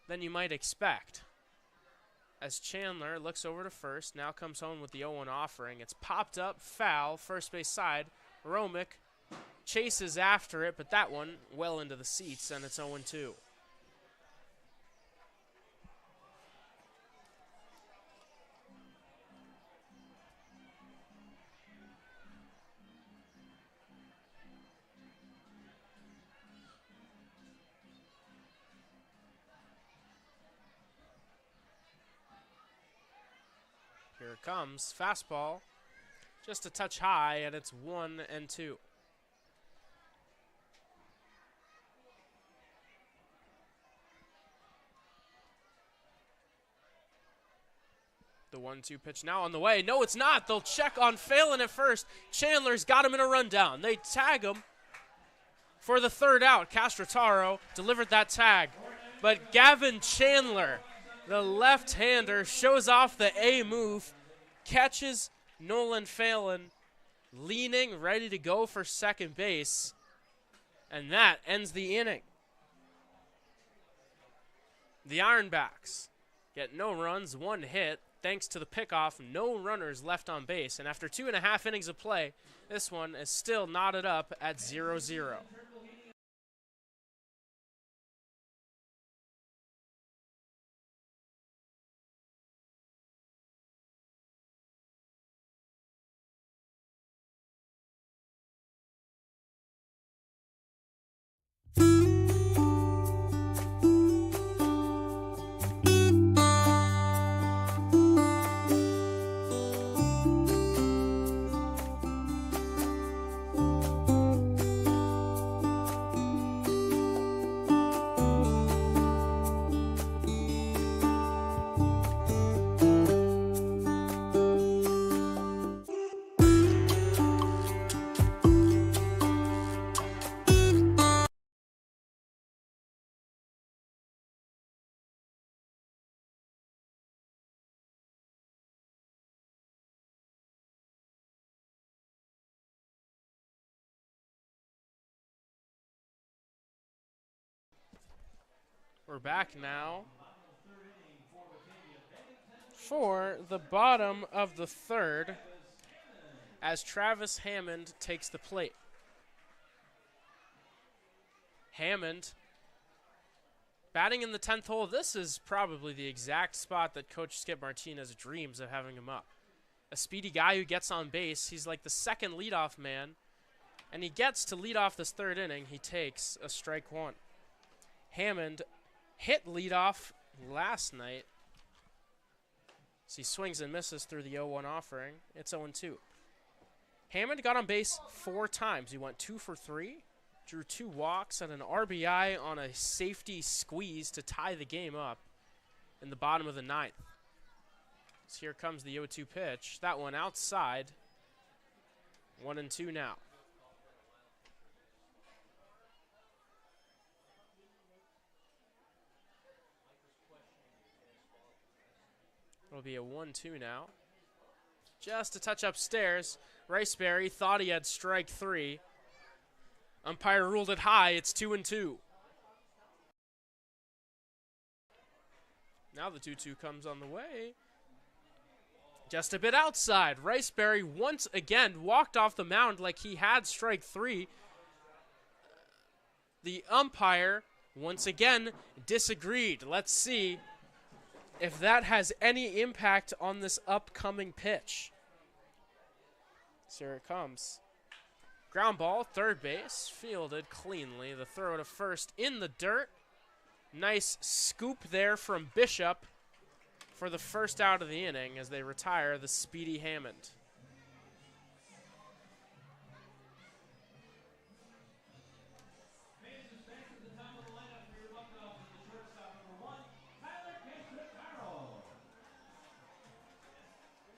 than you might expect. As Chandler looks over to first, now comes home with the 0-1 offering. It's popped up, foul, first base side. Romick chases after it, but that one well into the seats, and it's 0-2. Here it comes. Fastball. Just a touch high, and it's 1-2. The 1-2 pitch now on the way. No, it's not. They'll check on Phelan at first. Chandler's got him in a rundown. They tag him for the third out. Castrataro delivered that tag. But Gavin Chandler, the left-hander, shows off the A move, catches Nolan Phelan leaning, ready to go for second base. And that ends the inning. The Ironbacks get no runs, 1 hit, thanks to the pickoff, no runners left on base. And after 2.5 innings of play, this one is still knotted up at 0-0. We're back now for the bottom of the third as Travis Hammond takes the plate. Hammond batting in the 10th hole. This is probably the exact spot that Coach Skip Martinez dreams of having him up. A speedy guy who gets on base. He's like the second leadoff man, and he gets to lead off this third inning. He takes a strike 1. Hammond hit leadoff last night. So he swings and misses through the 0-1 offering. It's 0-2. Hammond got on base 4 times. He went 2 for 3, drew 2 walks, and an RBI on a safety squeeze to tie the game up in the bottom of the 9th. So here comes the 0-2 pitch. That one outside. 1-2 now. It'll be a 1-2 now. Just a touch upstairs. Riceberry thought he had strike 3. Umpire ruled it high. It's 2-2. Now the 2-2 comes on the way. Just a bit outside. Riceberry once again walked off the mound like he had strike 3. The umpire once again disagreed. Let's see if that has any impact on this upcoming pitch. So here it comes. Ground ball, third base, fielded cleanly. The throw to first in the dirt. Nice scoop there from Bishop for the first out of the inning as they retire the speedy Hammond.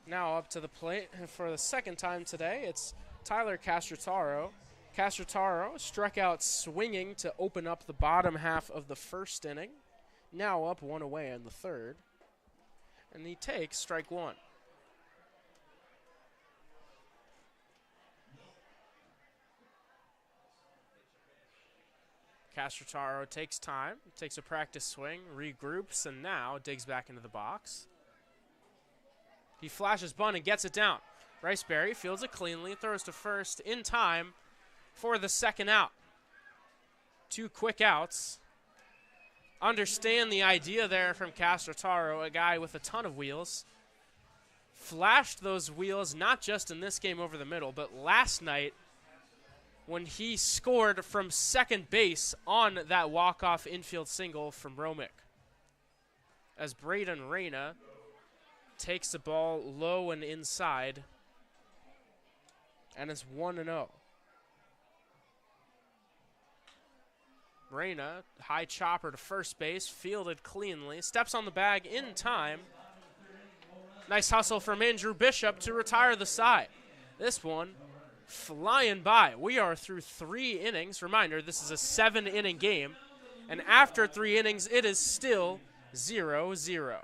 Now up to the plate for the second time today, it's Tyler Castrotaro. Castrotaro struck out swinging to open up the bottom half of the first inning. Now up 1 away in the third. And he takes strike 1. Castrotaro takes time, takes a practice swing, regroups, and now digs back into the box. He flashes bunt and gets it down. Riceberry fields it cleanly, throws to first in time for the second out. 2 quick outs. Understand the idea there from Castrotaro, a guy with a ton of wheels. Flashed those wheels not just in this game over the middle, but last night when he scored from second base on that walk-off infield single from Romick. As Braden Reyna takes the ball low and inside, and it's 1-0. Reyna, high chopper to first base, fielded cleanly, steps on the bag in time. Nice hustle from Andrew Bishop to retire the side. This one flying by. We are through 3 innings. Reminder, this is a 7-inning game, and after 3 innings, it is still 0-0.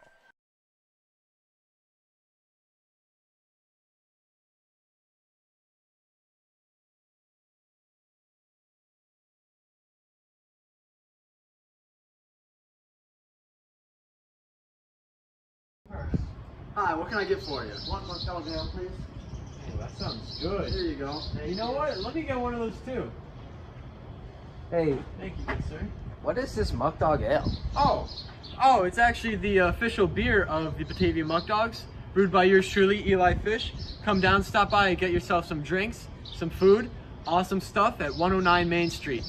Hi, what can I get for you? One Mukdog Ale, please. Oh, that sounds good. Here you go. Hey, you know what? Let me get one of those too. Hey, Thank you, good sir. what is this Mukdog Ale? Oh, it's actually the official beer of the Batavia Muckdogs, brewed by yours truly, Eli Fish. Come down, stop by, and get yourself some drinks, some food, awesome stuff at 109 Main Street.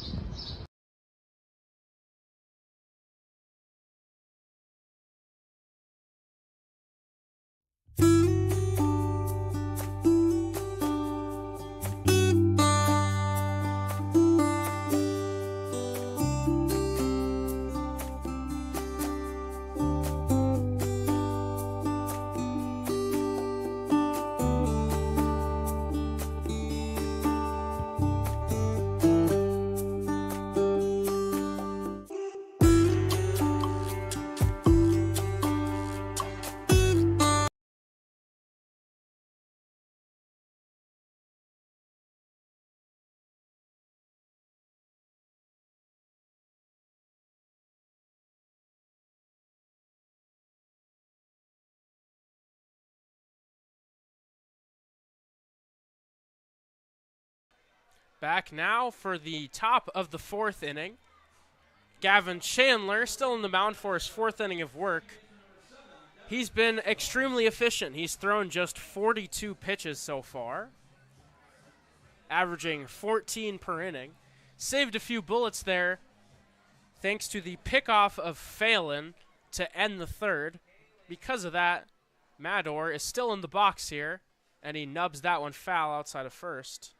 Back now for the top of the fourth inning. Gavin Chandler still in the mound for his fourth inning of work. He's been extremely efficient. He's thrown just 42 pitches so far, averaging 14 per inning. Saved a few bullets there thanks to the pickoff of Phelan to end the third. Because of that, Mador is still in the box here, and he nubs that one foul outside of first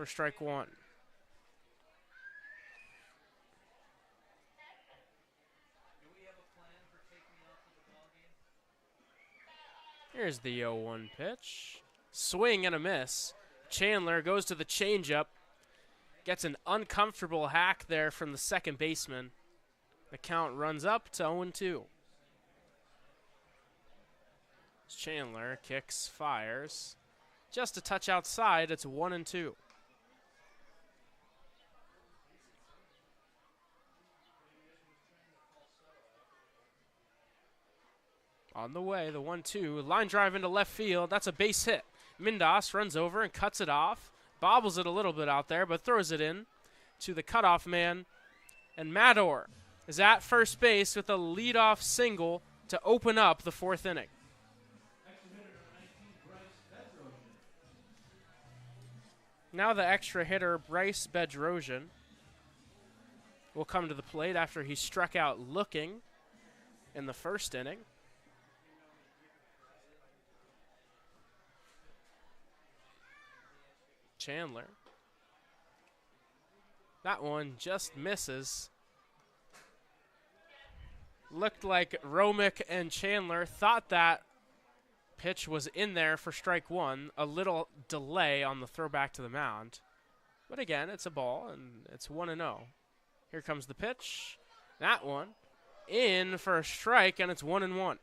for strike one. Here's the 0-1 pitch. Swing and a miss. Chandler goes to the changeup. Gets an uncomfortable hack there from the second baseman. The count runs up to 0-2. Chandler kicks, fires. Just a touch outside, it's 1-2. On the way, the 1-2. Line drive into left field. That's a base hit. Mindas runs over and cuts it off. Bobbles it a little bit out there, but throws it in to the cutoff man. And Mador is at first base with a leadoff single to open up the fourth inning. Now the extra hitter, Bryce Bedrosian, will come to the plate after he struck out looking in the first inning. Chandler. That one just misses. Looked like Romick and Chandler thought that pitch was in there for strike one. A little delay on the throwback to the mound. But again, it's a ball, and it's 1-0. Here comes the pitch. That one in for a strike, and it's 1-1.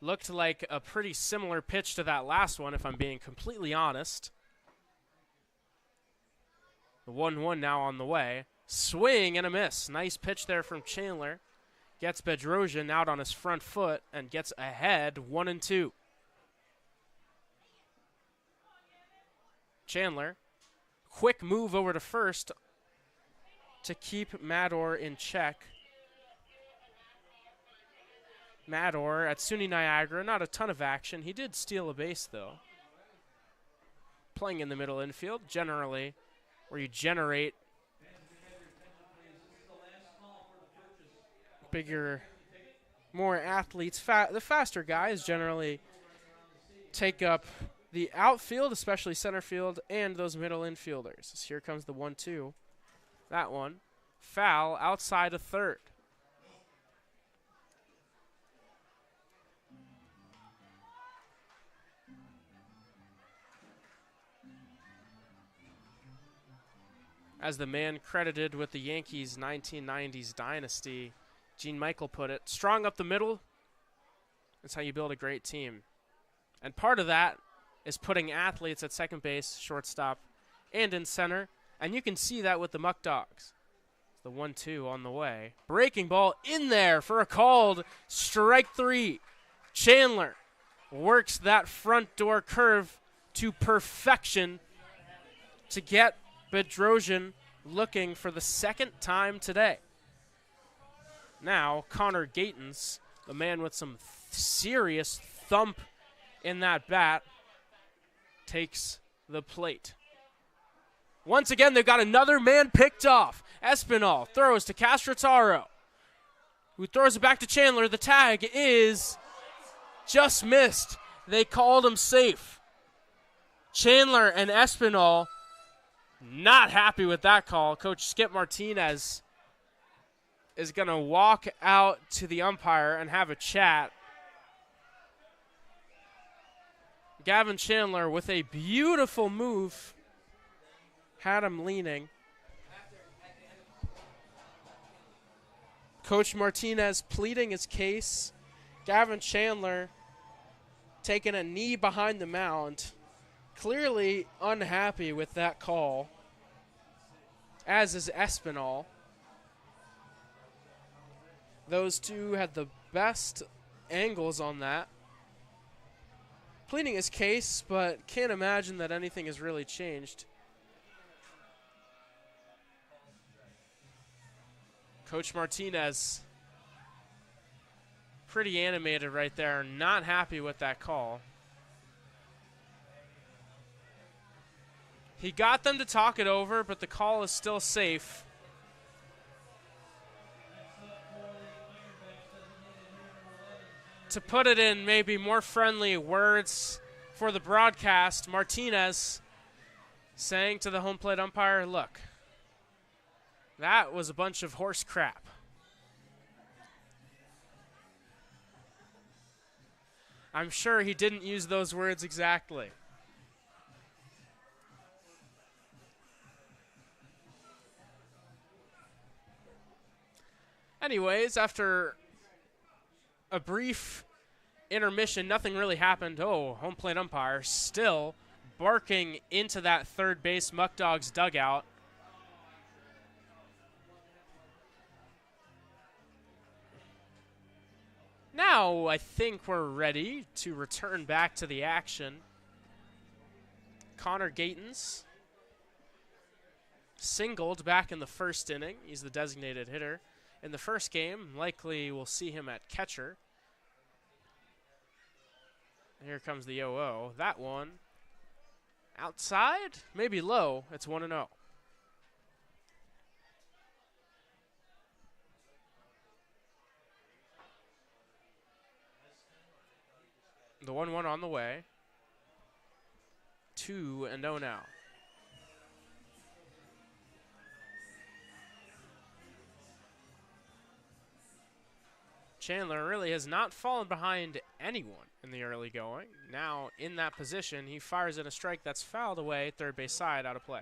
Looked like a pretty similar pitch to that last one, if I'm being completely honest. The 1-1 now on the way. Swing and a miss. Nice pitch there from Chandler. Gets Bedrosian out on his front foot and gets ahead 1-2. Chandler, quick move over to first to keep Mador in check. Mador at SUNY Niagara, not a ton of action. He did steal a base, though. Playing in the middle infield, generally, where you generate bigger, more athletes. The faster guys generally take up the outfield, especially center field, and those middle infielders. So here comes the 1-2. That one, foul outside of third. As the man credited with the Yankees' 1990s dynasty, Gene Michael put it, strong up the middle, that's how you build a great team. And part of that is putting athletes at second base, shortstop, and in center. And you can see that with the Muckdogs. The 1-2 on the way. Breaking ball in there for a called strike 3. Chandler works that front door curve to perfection to get Bedrosian looking for the second time today. Now, Connor Gatens, the man with some serious thump in that bat, takes the plate. Once again, they've got another man picked off. Espinal throws to Castrotaro, who throws it back to Chandler. The tag is just missed. They called him safe. Chandler and Espinal not happy with that call. Coach Skip Martinez is going to walk out to the umpire and have a chat. Gavin Chandler with a beautiful move had him leaning. Coach Martinez pleading his case. Gavin Chandler taking a knee behind the mound. Clearly unhappy with that call, as is Espinal. Those two had the best angles on that. Pleading his case, but can't imagine that anything has really changed. Coach Martinez, pretty animated right there, not happy with that call. He got them to talk it over, but the call is still safe. To put it in maybe more friendly words for the broadcast, Martinez saying to the home plate umpire, look, that was a bunch of horse crap. I'm sure he didn't use those words exactly. Anyways, after a brief intermission, nothing really happened. Oh, home plate umpire still barking into that third base Muckdogs dugout. Now I think we're ready to return back to the action. Connor Gatens singled back in the first inning. He's the designated hitter. In the first game, likely we'll see him at catcher. Here comes the 0-0. That one outside, maybe low. It's 1-0. The 1-1 on the way. 2-0 now. Chandler really has not fallen behind anyone in the early going. Now in that position, he fires in a strike that's fouled away, third base side, out of play.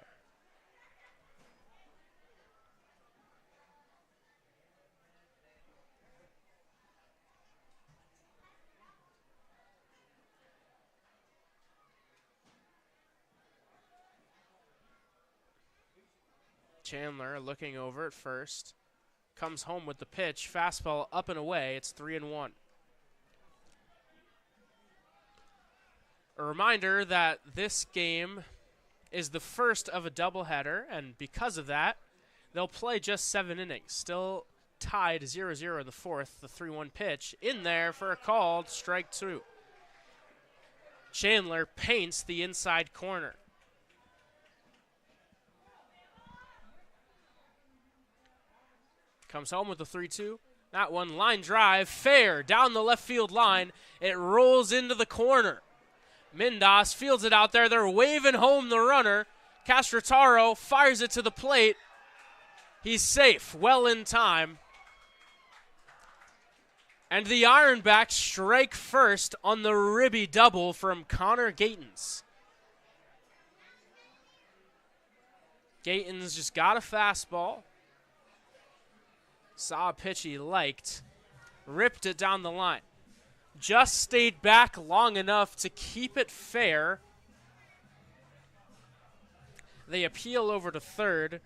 Chandler looking over at first. Comes home with the pitch. Fastball up and away. It's 3-1. A reminder that this game is the first of a doubleheader, and because of that, they'll play just 7 innings. Still tied 0-0 in the fourth. The 3-1 pitch in there for a called strike 2. Chandler paints the inside corner. Comes home with the 3-2. That one, line drive, fair, down the left field line. It rolls into the corner. Mindas fields it out there. They're waving home the runner. Castrotaro fires it to the plate. He's safe, well in time. And the Ironbacks strike first on the ribby double from Connor Gatens. Gatens just got a fastball. Saw a pitch he liked, ripped it down the line. Just stayed back long enough to keep it fair. They appeal over to third,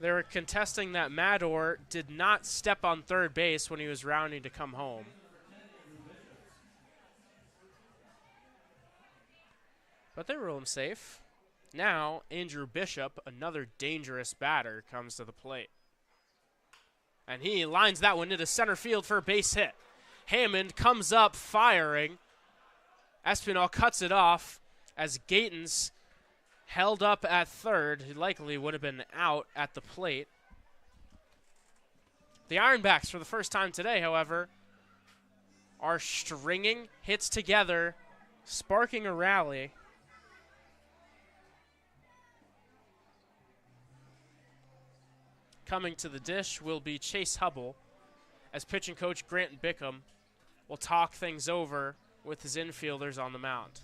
They were contesting that Mador did not step on third base when he was rounding to come home. But they rule him safe. Now, Andrew Bishop, another dangerous batter, comes to the plate. And he lines that one into center field for a base hit. Hammond comes up firing. Espinal cuts it off as Gatens held up at third. He likely would have been out at the plate. The Ironbacks, for the first time today, however, are stringing hits together, sparking a rally. Coming to the dish will be Chase Hubble, as pitching coach Grant Bickham will talk things over with his infielders on the mound.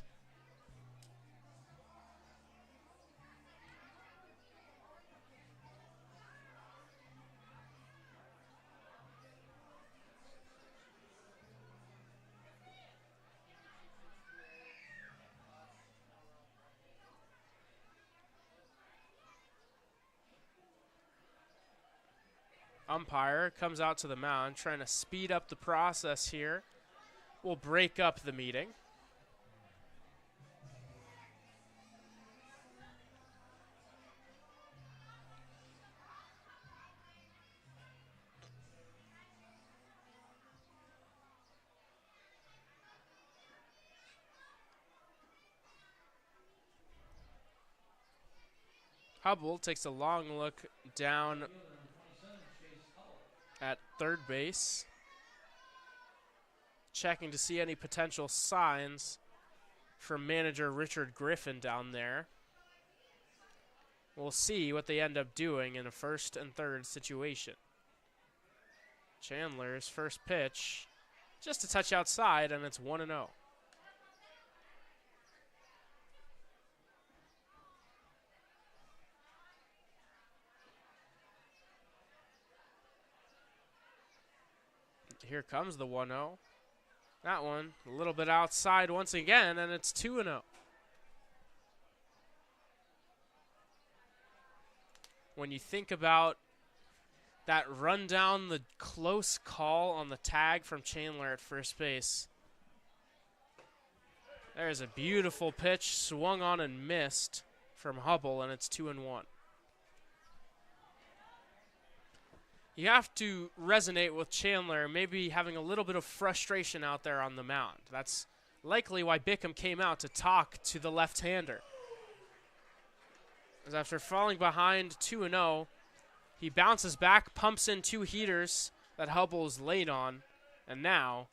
Umpire comes out to the mound, trying to speed up the process here. We'll break up the meeting. Hubble takes a long look down at third base, checking to see any potential signs from manager Richard Griffin down there. We'll see what they end up doing in a first and third situation. Chandler's first pitch, just a touch outside, and it's 1-0. Here comes the 1-0. That one a little bit outside once again, and it's 2-0. When you think about that run down the close call on the tag from Chandler at first base, there's a beautiful pitch swung on and missed from Hubble, and it's 2-1. You have to resonate with Chandler, maybe having a little bit of frustration out there on the mound. That's likely why Bickham came out to talk to the left-hander. As after falling behind 2-0, he bounces back, pumps in two heaters that Hubble's laid on, and now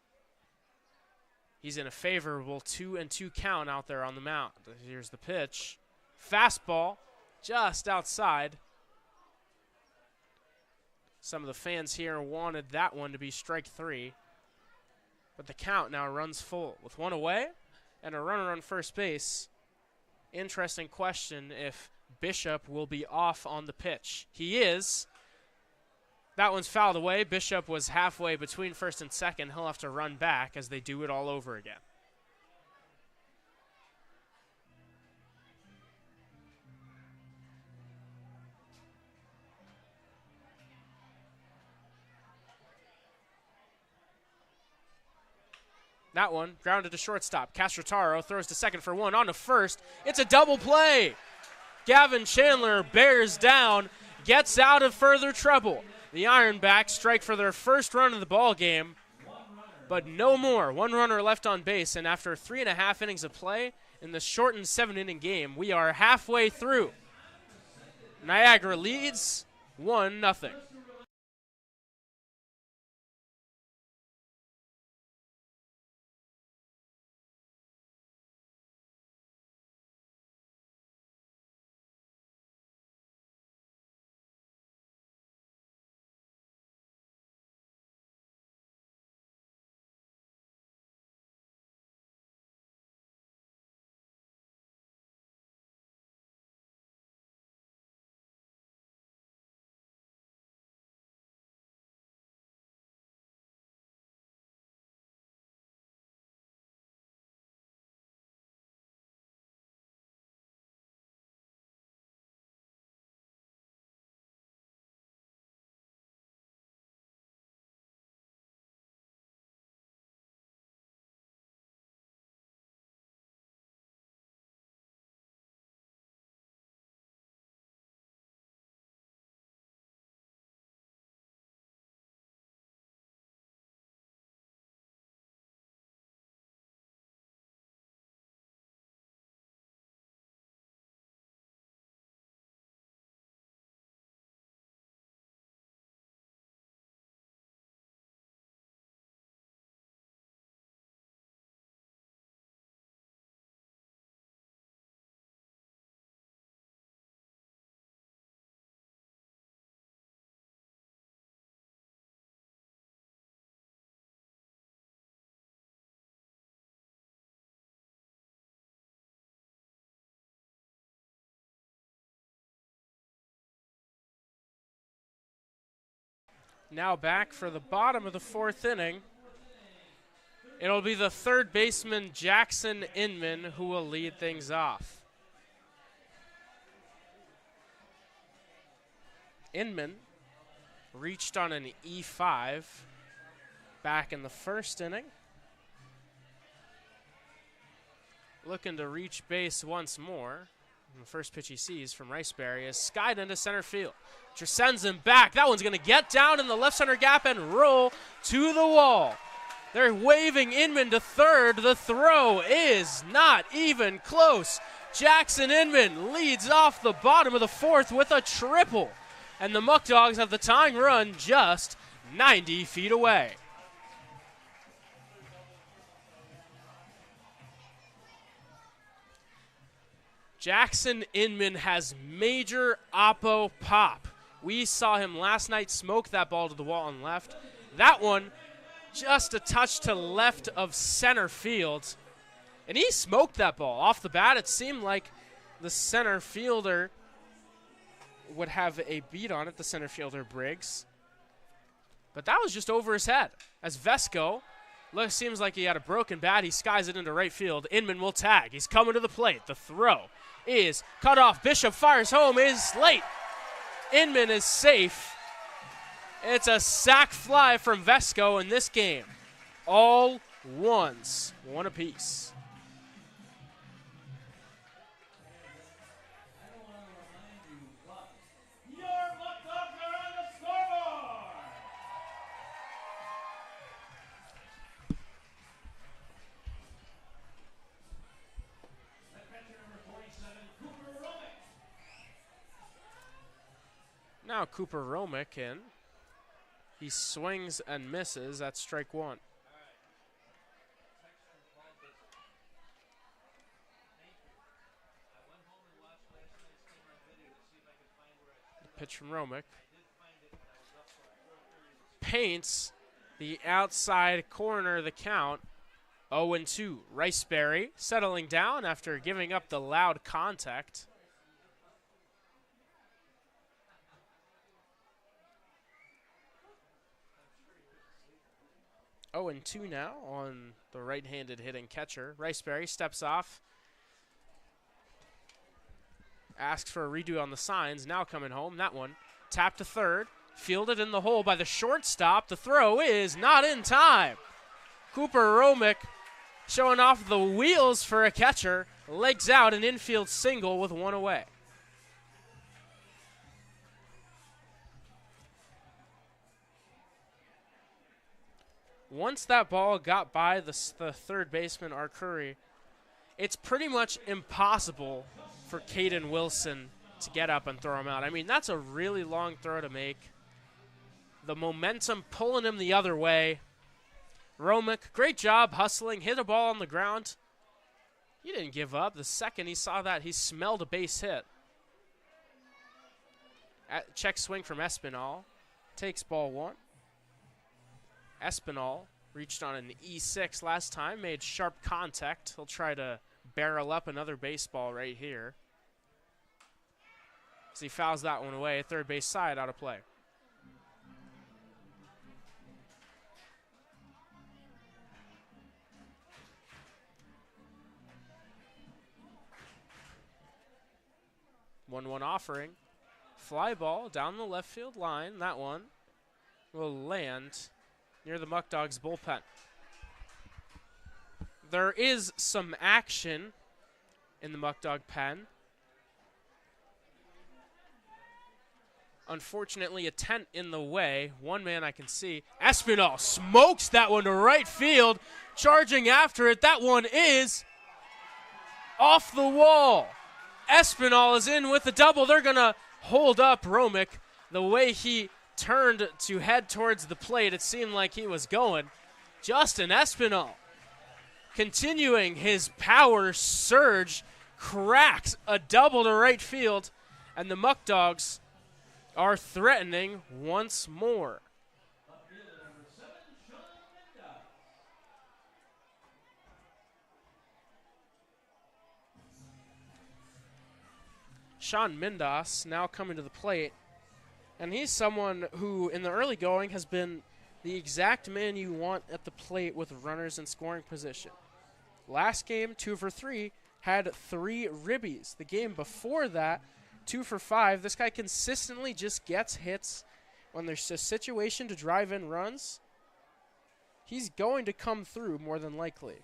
he's in a favorable 2-2 count out there on the mound. Here's the pitch. Fastball just outside. Some of the fans here wanted that one to be strike three. But the count now runs full with one away and a runner on first base. Interesting question if Bishop will be off on the pitch. He is. That one's fouled away. Bishop was halfway between first and second. He'll have to run back as they do it all over again. That one grounded to shortstop. Castrotaro throws to second for one. On to first. It's a double play. Gavin Chandler bears down, gets out of further trouble. The Ironbacks strike for their first run of the ball game, but no more. One runner left on base, and after 3.5 innings of play in the shortened 7-inning game, we are halfway through. Niagara leads 1-0. Now back for the bottom of the 4th inning. It'll be the third baseman, Jackson Inman, who will lead things off. Inman reached on an E5 back in the 1st inning. Looking to reach base once more. And the first pitch he sees from Riceberry is skied into center field. Sends him back. That one's going to get down in the left center gap and roll to the wall. They're waving Inman to third. The throw is not even close. Jackson Inman leads off the bottom of the 4th with a triple. And the Muckdogs have the tying run just 90 feet away. Jackson Inman has major oppo pop. We saw him last night smoke that ball to the wall on left. That one just a touch to left of center field. And he smoked that ball. Off the bat, it seemed like the center fielder would have a beat on it, the center fielder Briggs. But that was just over his head. As Vesco seems like he had a broken bat, he skies it into right field. Inman will tag. He's coming to the plate. The throw is cut off. Bishop fires home, is late. Inman is safe. It's a sac fly from Vesco in this game. All ones, one apiece. Your Muckdogs are on the scoreboard. The catcher number 47, Cooper Romick. Now Cooper Romick in. He swings and misses at strike one. Pitch from Romick. Paints the outside corner of the count. 0-2. Riceberry settling down after giving up the loud contact. 0-2 now on the right-handed hitting catcher. Riceberry steps off. Asks for a redo on the signs. Now coming home. That one tapped to third. Fielded in the hole by the shortstop. The throw is not in time. Cooper Romick showing off the wheels for a catcher. Legs out, an infield single with one away. Once that ball got by the third baseman, Arcuri, it's pretty much impossible for Caden Wilson to get up and throw him out. I mean, that's a really long throw to make. The momentum pulling him the other way. Romick, great job hustling, hit a ball on the ground. He didn't give up. The second he saw that, he smelled a base hit. Check swing from Espinal. Takes ball one. Espinal reached on an E6 last time, made sharp contact. He'll try to barrel up another baseball right here. As he fouls that one away, third base side out of play. One offering. Fly ball down the left field line. That one will land near the Muckdogs bullpen. There is some action in the Muckdog pen. Unfortunately, a tent in the way. One man I can see. Espinal smokes that one to right field. Charging after it. That one is off the wall. Espinal is in with the double. They're going to hold up Romick. The way he turned to head towards the plate, it seemed like he was going. Justin Espinal, continuing his power surge, cracks a double to right field, and the Muckdogs are threatening once more. Sean Mindas now coming to the plate. And he's someone who, in the early going, has been the exact man you want at the plate with runners in scoring position. Last game, 2 for 3, had 3 ribbies. The game before that, 2 for 5. This guy consistently just gets hits when there's a situation to drive in runs. He's going to come through more than likely.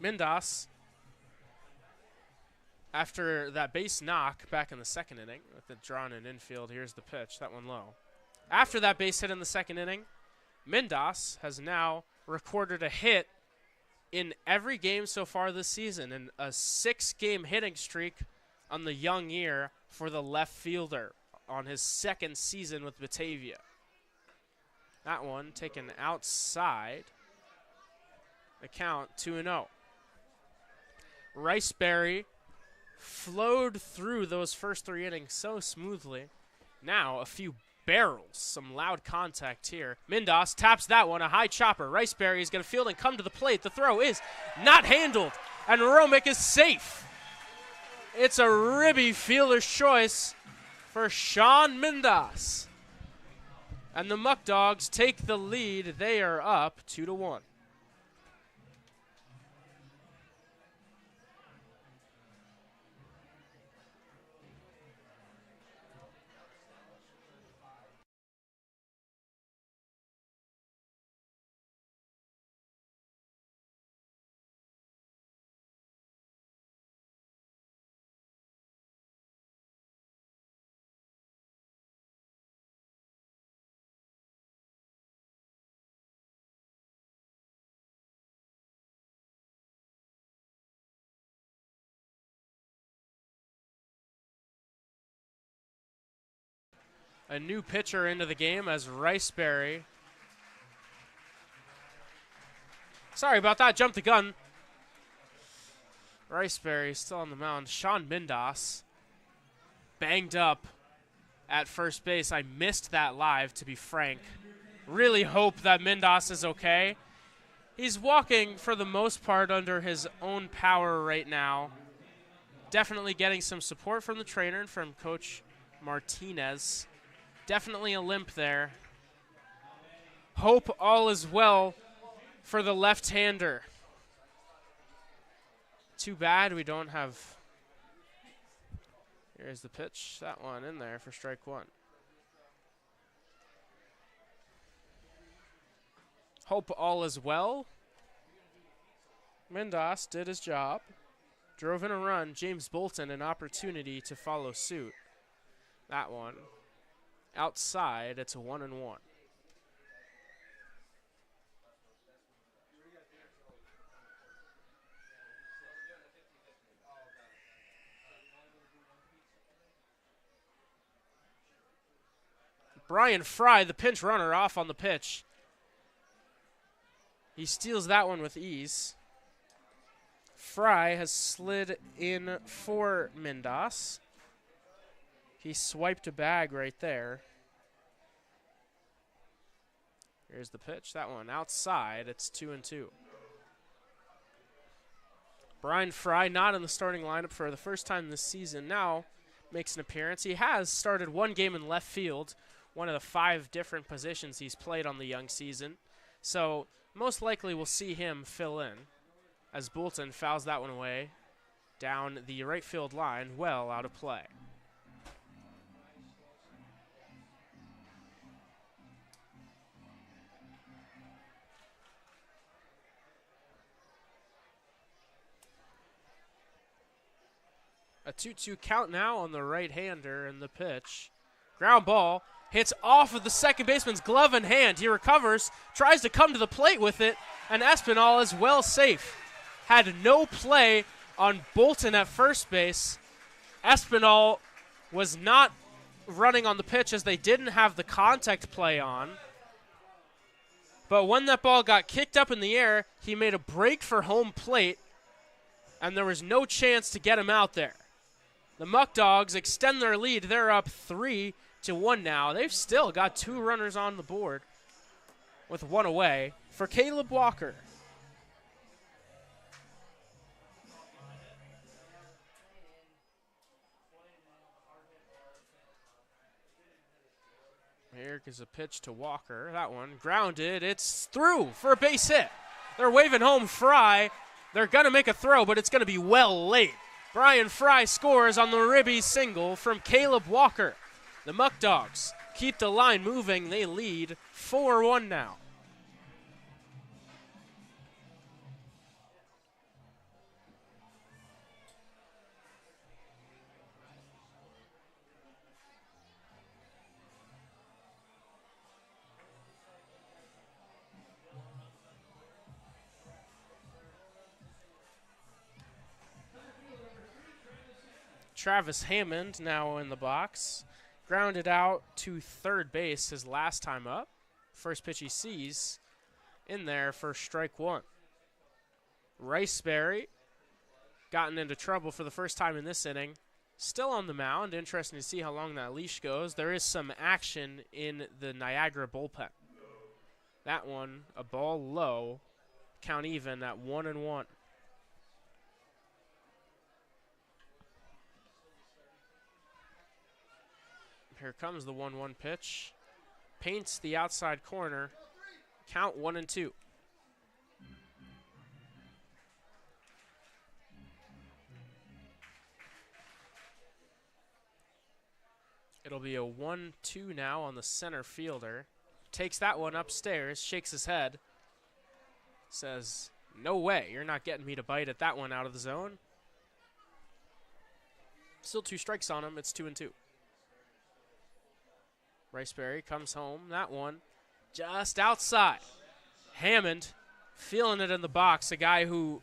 Mindas, after that base knock back in the second inning, with the drawn in infield, here's the pitch, that one low. After that base hit in the second inning, Mindas has now recorded a hit in every game so far this season, and a 6-game hitting streak on the young year for the left fielder on his second season with Batavia. That one taken outside. The count 2-0. Riceberry flowed through those first 3 innings so smoothly. Now a few barrels, some loud contact here. Mindas taps that one, a high chopper. Riceberry is going to field and come to the plate. The throw is not handled, and Romick is safe. It's a ribby fielder's choice for Sean Mindas. And the Muckdogs take the lead. They are up 2-1. A new pitcher into the game as Riceberry. Sorry about that, jumped the gun. Riceberry still on the mound. Sean Mindas banged up at first base. I missed that live, to be frank. Really hope that Mindas is okay. He's walking for the most part under his own power right now. Definitely getting some support from the trainer and from Coach Martinez. Definitely a limp there. Hope all is well for the left-hander. Too bad we don't have... Here's the pitch. That one in there for strike 1. Hope all is well. Mindas did his job. Drove in a run. James Bolton an opportunity to follow suit. That one. Outside, it's a 1-1. Brian Fry, the pinch runner, off on the pitch. He steals that one with ease. Fry has slid in for Mindas. He swiped a bag right there. Here's the pitch. That one outside. It's 2-2. Brian Fry not in the starting lineup for the first time this season. Now makes an appearance. He has started 1 game in left field, one of the 5 different positions he's played on the young season. So most likely we'll see him fill in as Bolton fouls that one away down the right field line, well out of play. A 2-2 count now on the right-hander, and the pitch. Ground ball hits off of the second baseman's glove and hand. He recovers, tries to come to the plate with it, and Espinal is well safe. Had no play on Bolton at first base. Espinal was not running on the pitch as they didn't have the contact play on. But when that ball got kicked up in the air, he made a break for home plate, and there was no chance to get him out there. The Muckdogs extend their lead. They're up 3-2. 2-1 now. They've still got 2 runners on the board with 1 away for Caleb Walker. Here is a pitch to Walker. That one grounded. It's through for a base hit. They're waving home Fry. They're going to make a throw, but it's going to be well late. Brian Fry scores on the ribby single from Caleb Walker. The Muckdogs keep the line moving. They lead 4-1 now. Travis Hammond now in the box. Grounded out to third base his last time up. First pitch he sees in there for strike 1. Riceberry gotten into trouble for the first time in this inning. Still on the mound. Interesting to see how long that leash goes. There is some action in the Niagara bullpen. That one, a ball low. Count even at 1-1. Here comes the 1-1 pitch. Paints the outside corner. Count 1-2. It'll be a 1-2 now on the center fielder. Takes that one upstairs, shakes his head. Says, no way, you're not getting me to bite at that one out of the zone. Still 2 strikes on him, it's 2-2. Riceberry comes home. That one just outside. Hammond feeling it in the box. A guy who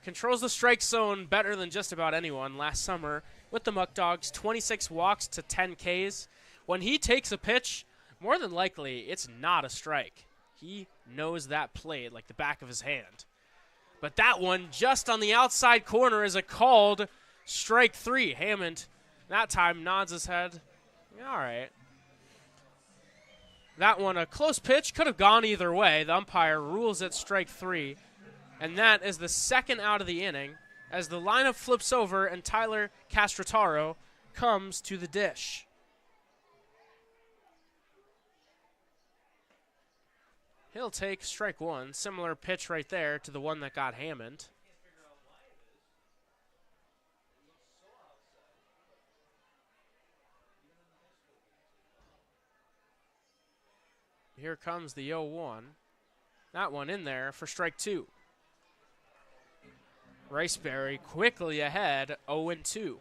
controls the strike zone better than just about anyone last summer with the Muckdogs. 26 walks to 10 Ks. When he takes a pitch, more than likely it's not a strike. He knows that play like the back of his hand. But that one just on the outside corner is a called strike 3. Hammond that time nods his head. All right. That one, a close pitch, could have gone either way. The umpire rules it strike 3. And that is the second out of the inning as the lineup flips over and Tyler Castrotaro comes to the dish. He'll take strike 1. Similar pitch right there to the one that got Hammond. Here comes the 0-1. That one in there for strike 2. Riceberry quickly ahead, 0-2.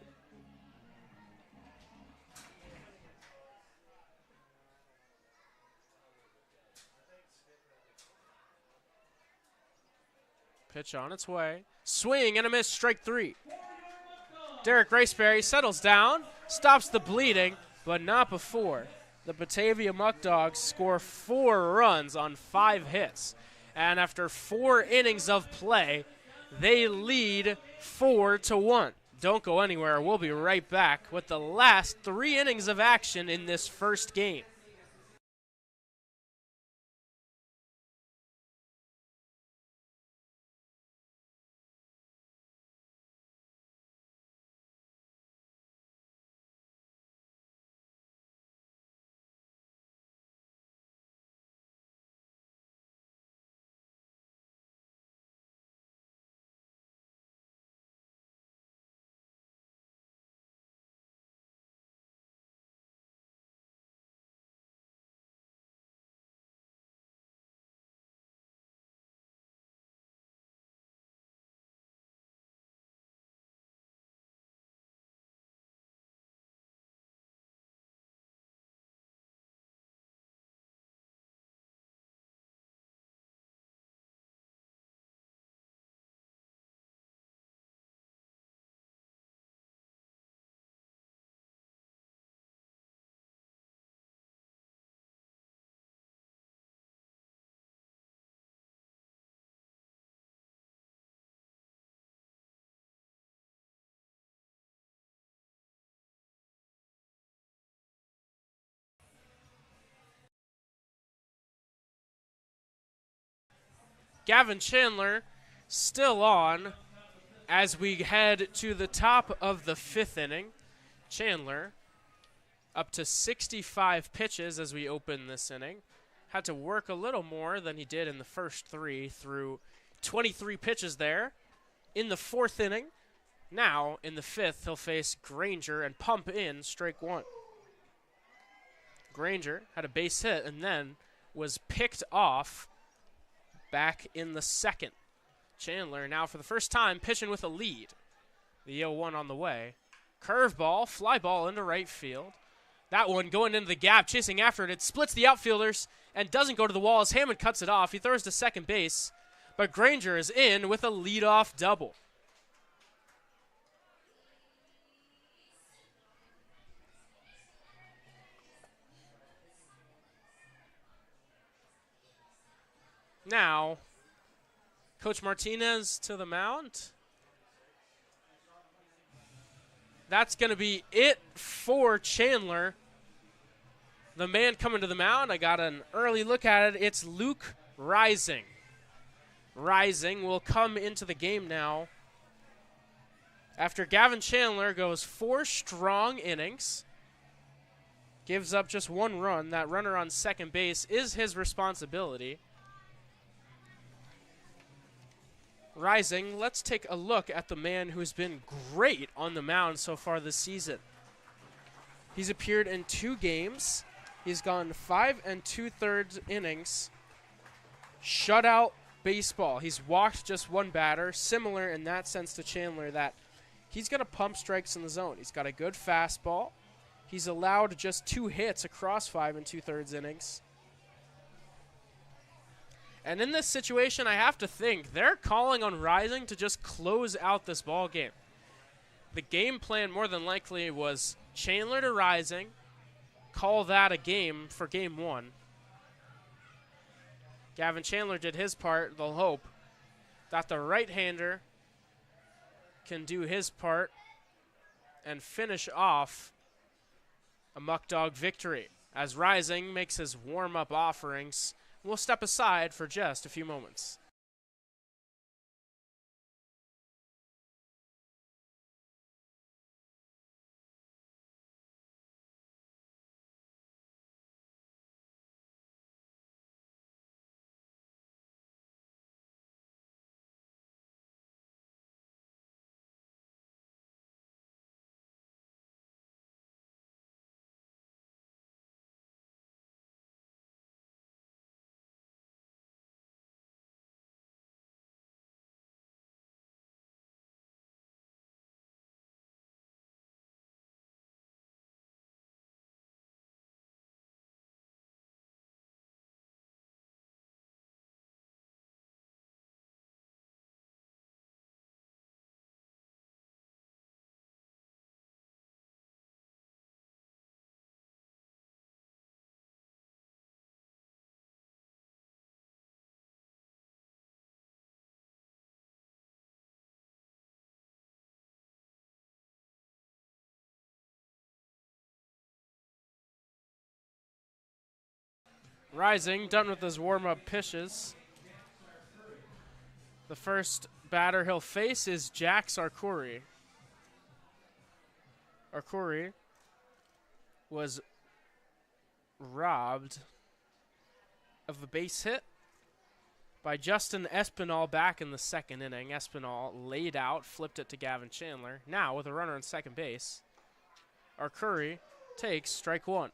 Pitch on its way. Swing and a miss, strike 3. Derek Riceberry settles down, stops the bleeding, but not before. The Batavia Muckdogs score 4 runs on 5 hits. And after 4 innings of play, they lead 4-1. Don't go anywhere. We'll be right back with the last 3 innings of action in this first game. Gavin Chandler still on as we head to the top of the 5th inning. Chandler up to 65 pitches as we open this inning. Had to work a little more than he did in the first 3 through 23 pitches there. In the 4th inning, now in the 5th, he'll face Granger and pump in strike 1. Granger had a base hit and then was picked off back in the 2nd. Chandler now for the first time pitching with a lead. The 0-1 on the way. Curveball, fly ball into right field. That one going into the gap, chasing after it. It splits the outfielders and doesn't go to the wall as Hammond cuts it off. He throws to second base, but Granger is in with a leadoff double. Now, Coach Martinez to the mound. That's going to be it for Chandler. The man coming to the mound, I got an early look at it. It's Luke Rising. Rising will come into the game now after Gavin Chandler goes 4 strong innings. Gives up just 1 run. That runner on second base is his responsibility. Rising, let's take a look at the man who's been great on the mound so far this season. He's appeared in 2 games. He's gone 5 2/3 innings. Shutout baseball. He's walked just 1 batter, similar in that sense to Chandler, that he's going to pump strikes in the zone. He's got a good fastball. He's allowed just 2 hits across 5 2/3 innings. And in this situation, I have to think they're calling on Rising to just close out this ball game. The game plan more than likely was Chandler to Rising, call that a game for game 1. Gavin Chandler did his part. They'll hope that the right-hander can do his part and finish off a Muckdog victory as Rising makes his warm-up offerings. We'll step aside for just a few moments. Rising, done with his warm-up pitches. The first batter he'll face is Jack Sarkuri. Sarkuri was robbed of a base hit by Justin Espinal back in the 2nd inning. Espinal laid out, flipped it to Gavin Chandler. Now with a runner on second base, Arcuri takes strike 1.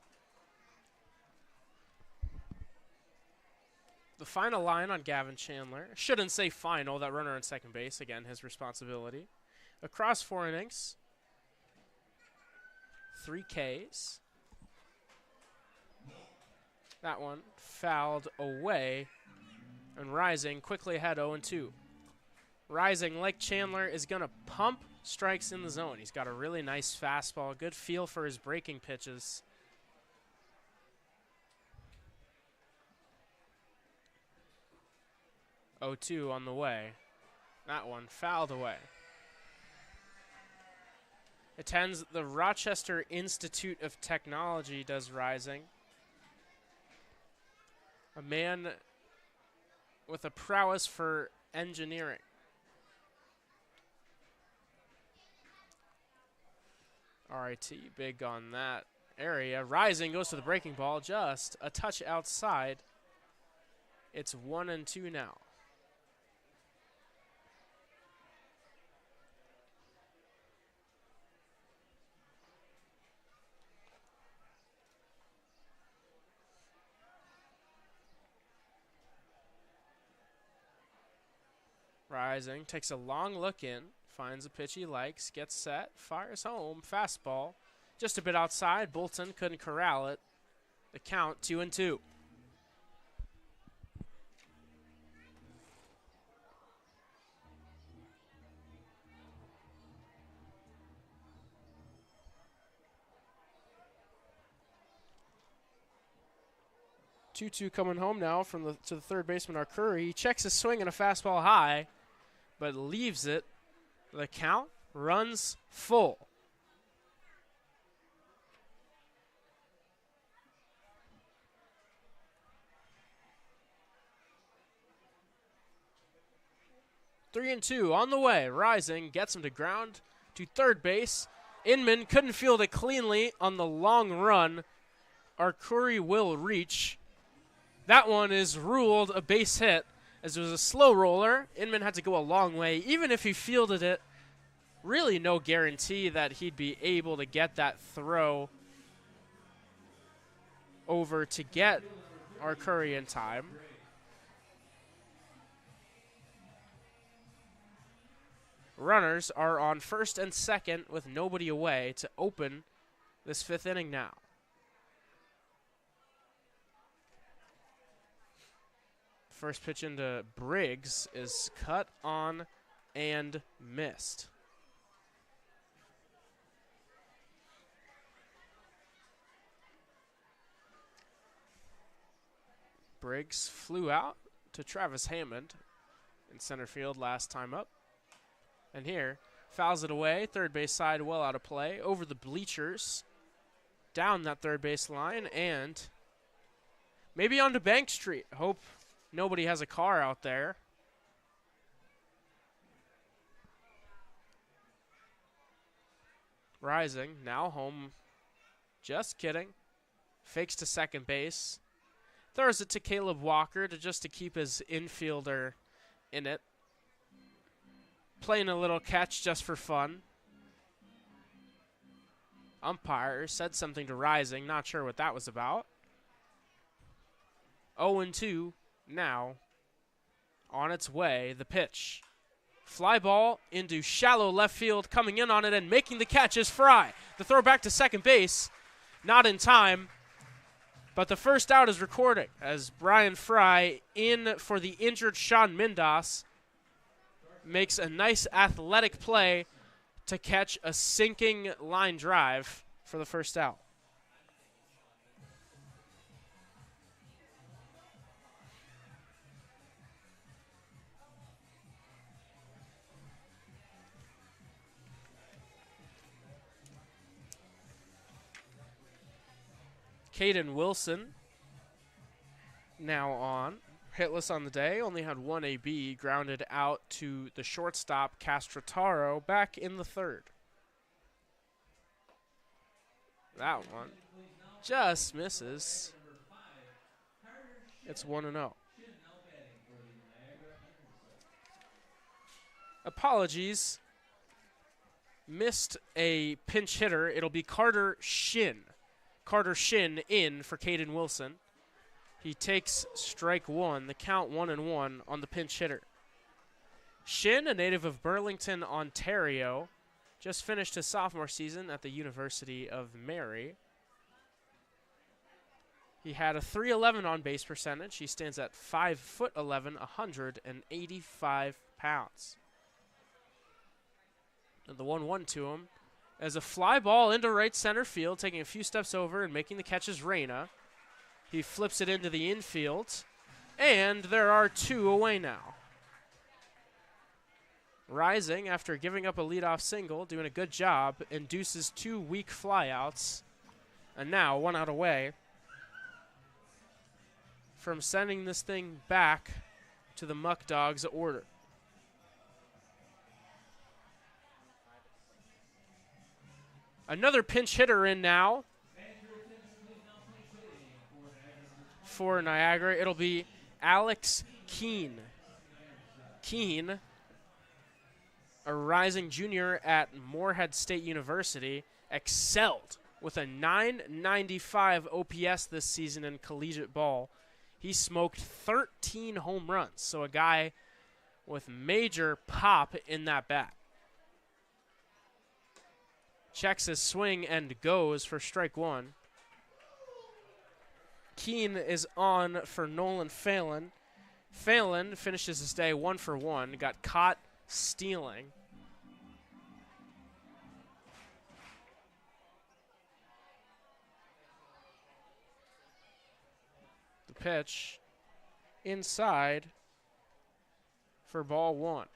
The final line on Gavin Chandler. Shouldn't say final, that runner on second base. Again, his responsibility. Across 4 innings. 3 Ks. That one fouled away. And Rising quickly ahead 0-2. Rising, like Chandler, is going to pump strikes in the zone. He's got a really nice fastball. Good feel for his breaking pitches. Oh-2 on the way. That one fouled away. Attends the Rochester Institute of Technology, does Rising. A man with a prowess for engineering. RIT big on that area. Rising goes to the breaking ball, just a touch outside. It's 1-2 now. Rising takes a long look in, finds a pitch he likes, gets set, fires home, fastball. Just a bit outside, Bolton couldn't corral it. The count 2-2. Two coming home now from to the third baseman, Arcuri. He checks his swing and a fastball high, but leaves it. The count runs full. Three and two on the way. Rising gets him to ground to third base. Inman couldn't field it cleanly on the long run. Arcuri will reach. That one is ruled a base hit, as it was a slow roller. Inman had to go a long way. Even if he fielded it, really no guarantee that he'd be able to get that throw over to get Arcuri in time. Runners are on first and second with nobody away to open this fifth inning now. First pitch into Briggs is cut on and missed. Briggs flew out to Travis Hammond in center field last time up. And here, fouls it away, third base side well out of play, over the bleachers, down that third base line, and maybe onto Bank Street. Hope nobody has a car out there. Rising, now home. Just kidding. Fakes to second base. Throws it to Caleb Walker to keep his infielder in it. Playing a little catch just for fun. Umpire said something to Rising. Not sure what that was about. 0-2 now. On its way, the pitch. Fly ball into shallow left field. Coming in on it and making the catch is Fry. The throw back to second base. Not in time. But the first out is recorded as Brian Fry, in for the injured Sean Mindas, makes a nice athletic play to catch a sinking line drive for the first out. Caden Wilson now on. Hitless on the day, only had one AB, grounded out to the shortstop, Castrataro, back in the third. That one just misses. It's 1-0. Apologies. Missed a pinch hitter. It'll be Carter Shin. Carter Shin in for Caden Wilson. He takes strike one, the count 1-1 on the pinch hitter. Shin, a native of Burlington, Ontario, just finished his sophomore season at the University of Mary. He had a .311 on base percentage. He stands at 5'11", 185 pounds. And the 1-1 to him as a fly ball into right center field, taking a few steps over and making the catch is Reyna. He flips it into the infield, and there are two away now. Rising, after giving up a leadoff single, doing a good job, induces two weak flyouts, and now one out away from sending this thing back to the Muckdogs order. Another pinch hitter in now for Niagara. It'll be Alex Keene. Keene, a rising junior at Morehead State University, excelled with a 995 OPS this season in collegiate ball. He smoked 13 home runs, so a guy with major pop in that bat. Checks his swing and goes for strike one. Keene is on for Nolan Phelan. Phelan finishes his day 1 for 1, got caught stealing. The pitch inside for ball 1.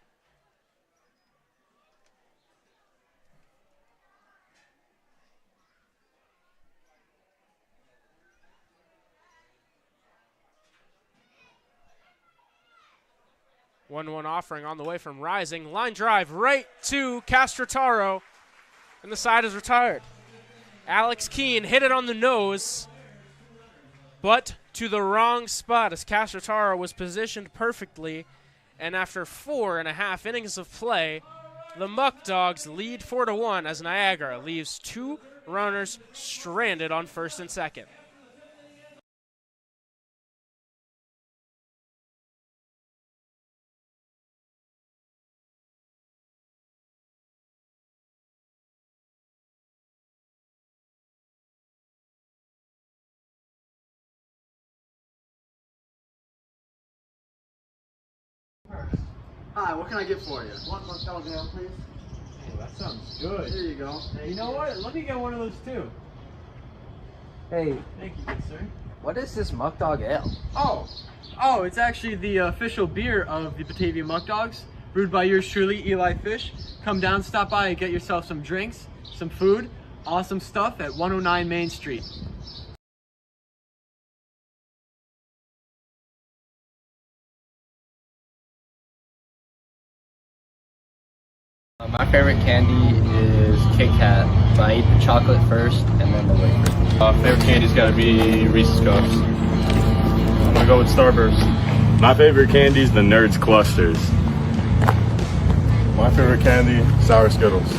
One offering on the way from Rising. Line drive right to Castrotaro, and the side is retired. Alex Keene hit it on the nose, but to the wrong spot as Castrotaro was positioned perfectly. And after 4.5 innings of play, the Muckdogs lead 4-1 as Niagara leaves 2 runners stranded on first and second. Hi, what can I get for you? One Muckdog Ale, please. Oh, that sounds good. Here you go. Thank You know what? Let me get one of those too. Hey, Thank you, good sir. what is this Muckdog Ale? Oh, it's actually the official beer of the Batavia Muckdogs, brewed by yours truly, Eli Fish. Come down, stop by, and get yourself some drinks, some food, awesome stuff at 109 Main Street. My favorite candy is Kit Kat, but I eat the chocolate first and then the wafer. Favorite candy's gotta be Reese's Cups. I'm gonna go with Starburst. My favorite candy's the Nerds Clusters. My favorite candy, Sour Skittles.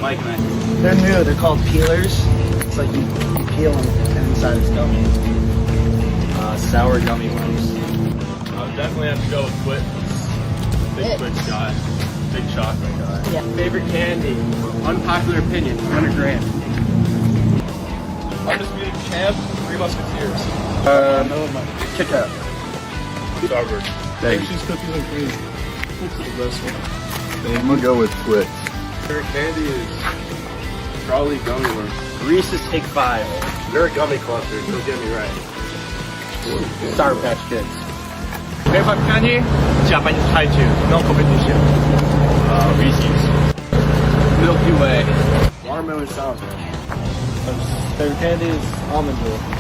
Mike and I. They're new. They're called peelers. It's like you peel them and inside it's gummy. Sour gummy worms. Definitely have to go with Quit. Big Quit guy. Big chocolate guy. Favorite candy? Unpopular opinion, 100 grand. Undisputed champ, 3 Musketeers. Kit Kat. Starburst. Thanks. Cookies and cream. This is the best one. I'm gonna go with Quit. Favorite candy is probably gummy worms. Reese's Take 5. They're gummy clusters, don't get me right. Sour Patch Kids. Favorite candy? Japanese Kaiju. No competition. Reese's. Milky Way. Watermelon sour. Favorite candy is almond joy.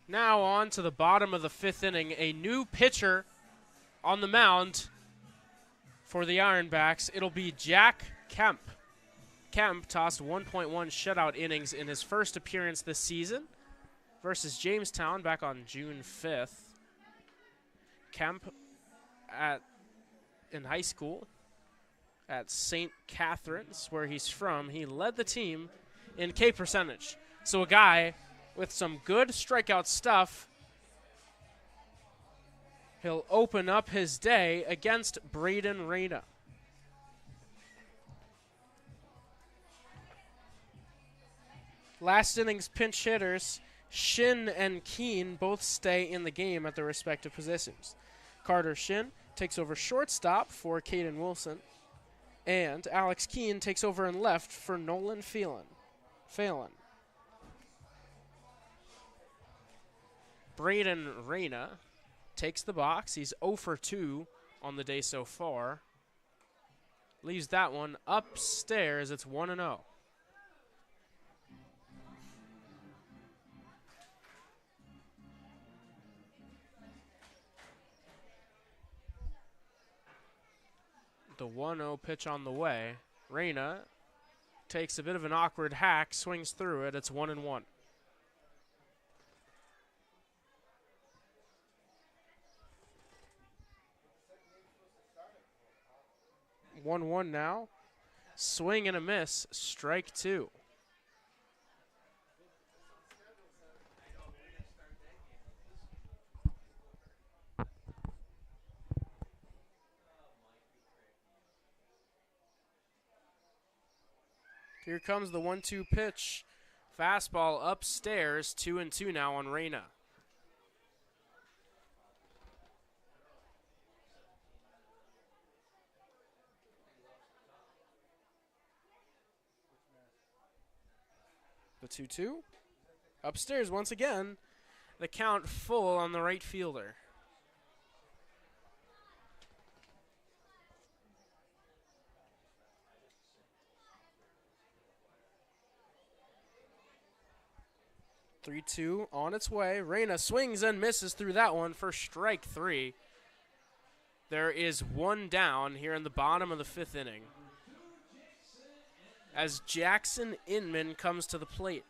Now on to the bottom of the 5th inning. A new pitcher on the mound for the Ironbacks. It'll be Jack Kemp. Kemp tossed 1.1 shutout innings in his first appearance this season versus Jamestown back on June 5th. Kemp in high school at St. Catherine's, where he's from, he led the team in K percentage. So a guy with some good strikeout stuff. He'll open up his day against Braden Reyna. Last inning's pinch hitters, Shin and Keene, both stay in the game at their respective positions. Carter Shin takes over shortstop for Caden Wilson. And Alex Keene takes over in left for Nolan Phelan. Braden Reyna takes the box. He's 0 for 2 on the day so far. Leaves that one upstairs. It's 1-0. The 1-0 pitch on the way. Reyna takes a bit of an awkward hack, swings through it. It's 1-1. 1-1 now. Swing and a miss. Strike 2. Here comes the 1-2 pitch. Fastball upstairs. 2-2 now on Reyna. The 2-2. Upstairs once again. The count full on the right fielder. Three, 2 on its way. Reyna swings and misses through that one for strike 3. There is one down here in the bottom of the 5th inning, as Jackson Inman comes to the plate.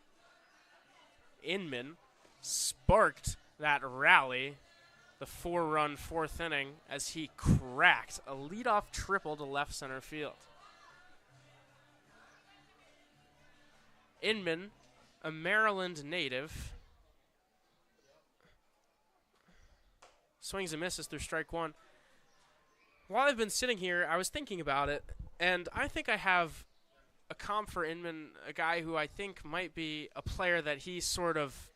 Inman sparked that rally, the 4-run 4th inning, as he cracked a leadoff triple to left center field. Inman, a Maryland native, swings and misses through strike 1. While I've been sitting here, I was thinking about it, and I think I have a comp for Inman, a guy who I think might be a player that he sort of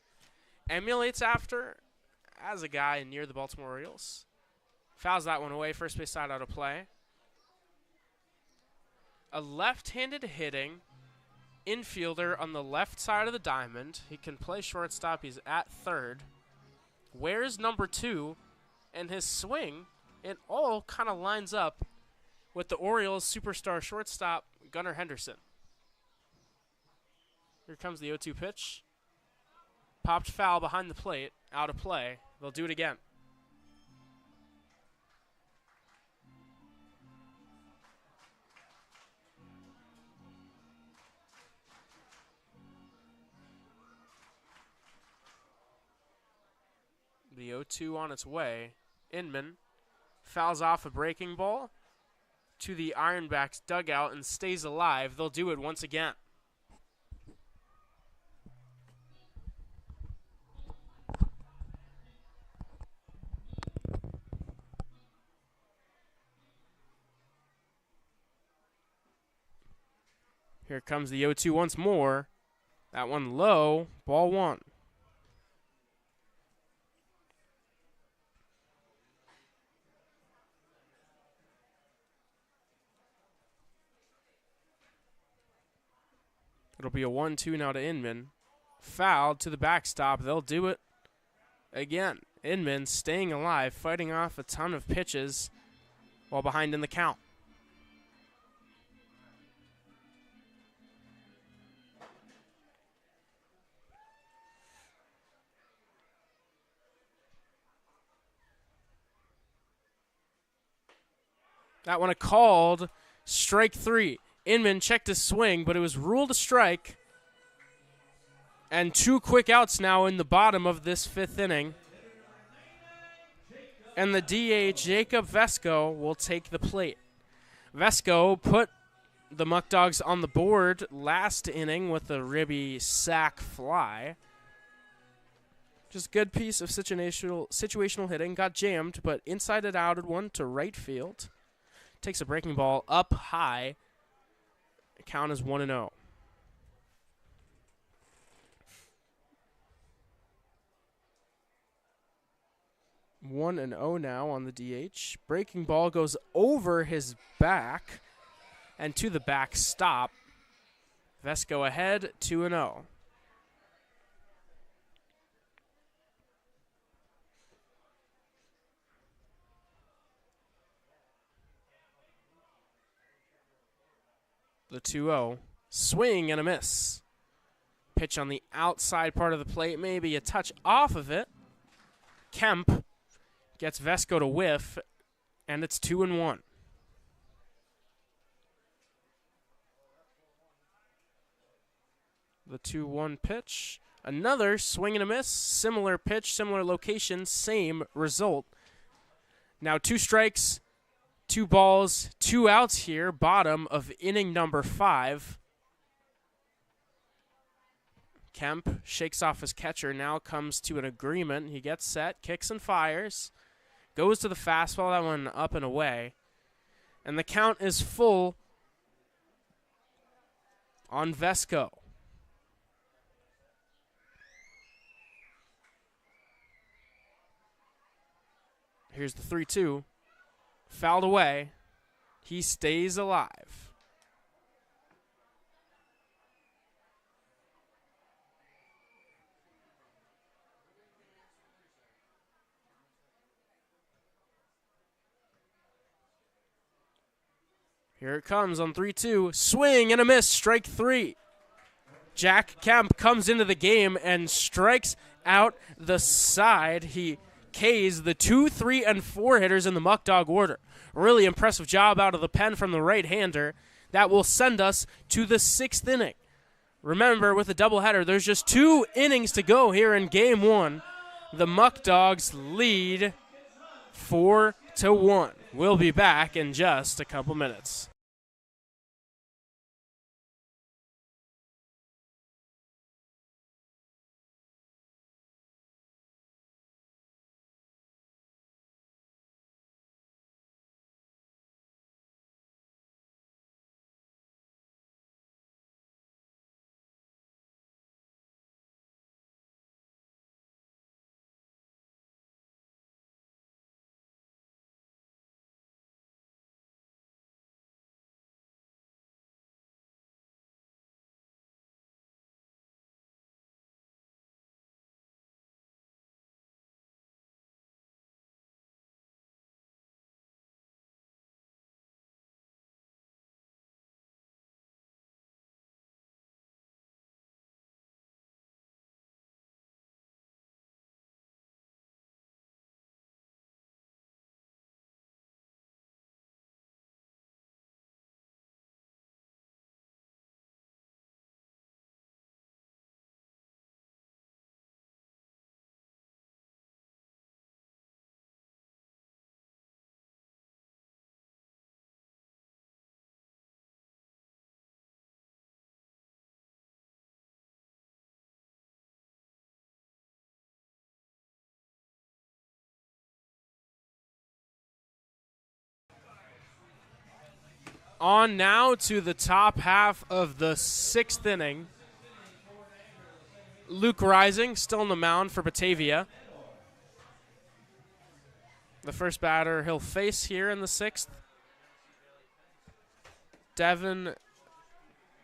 emulates after as a guy near the Baltimore Orioles. Fouls that one away, first base side out of play. A left-handed hitting infielder on the left side of the diamond. He can play shortstop. He's at third. Wears number 2, and his swing, it all kind of lines up with the Orioles' superstar shortstop, Gunnar Henderson. Here comes the 0-2 pitch. Popped foul behind the plate, out of play. They'll do it again. The 0-2 on its way. Inman fouls off a breaking ball to the Ironbacks dugout and stays alive. They'll do it once again. Here comes the 0-2 once more. That one low, ball 1. It'll be a 1-2 now to Inman. Fouled to the backstop. They'll do it again. Inman staying alive, fighting off a ton of pitches while behind in the count. That one a called strike 3. Inman checked his swing, but it was ruled a strike. And 2 quick outs now in the bottom of this 5th inning. And the DA, Jacob Vesco, will take the plate. Vesco put the Muckdogs on the board last inning with a ribby sac fly. Just good piece of situational hitting. Got jammed, but inside it outed one to right field. Takes a breaking ball up high. Count is 1-0. One and 0 now on the DH. Breaking ball goes over his back. and to the backstop. Vesco ahead 2-0. The 2-0. Swing and a miss. Pitch on the outside part of the plate, maybe a touch off of it. Kemp gets Vesco to whiff, and it's 2-1. The 2-1 pitch. Another swing and a miss. Similar pitch, similar location, same result. Now 2 strikes, 2 balls, 2 outs here, bottom of inning number 5. Kemp shakes off his catcher, now comes to an agreement. He gets set, kicks and fires, goes to the fastball, that one up and away. And the count is full on Vesco. Here's the 3-2. Fouled away. He stays alive. Here it comes on 3-2. Swing and a miss. Strike 3. Jack Kemp comes into the game and strikes out the side. He K's the 2, 3, and 4 hitters in the Muckdog order. Really impressive job out of the pen from the right-hander. That will send us to the 6th inning. Remember, with a doubleheader, there's just 2 innings to go here in Game 1. The Muckdogs lead 4-1. We'll be back in just a couple minutes. On now to the top half of the 6th inning. Luke Rising still on the mound for Batavia. The first batter he'll face here in the 6th. Devin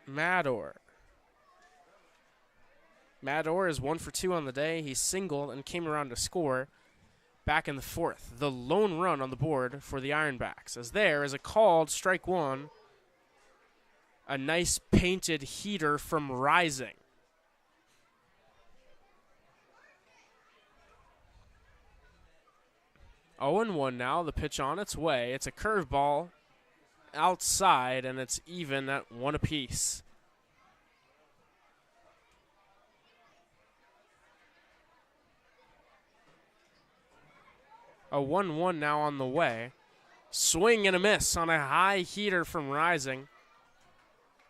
Mador. Mador is 1 for 2 on the day. He singled and came around to score back in the 4th. The lone run on the board for the Ironbacks. As there is a called strike 1. A nice painted heater from Rising. Oh, 0-1 now. The pitch on its way. It's a curveball outside, and it's even at 1 apiece. A 1-1 now on the way. Swing and a miss on a high heater from Rising.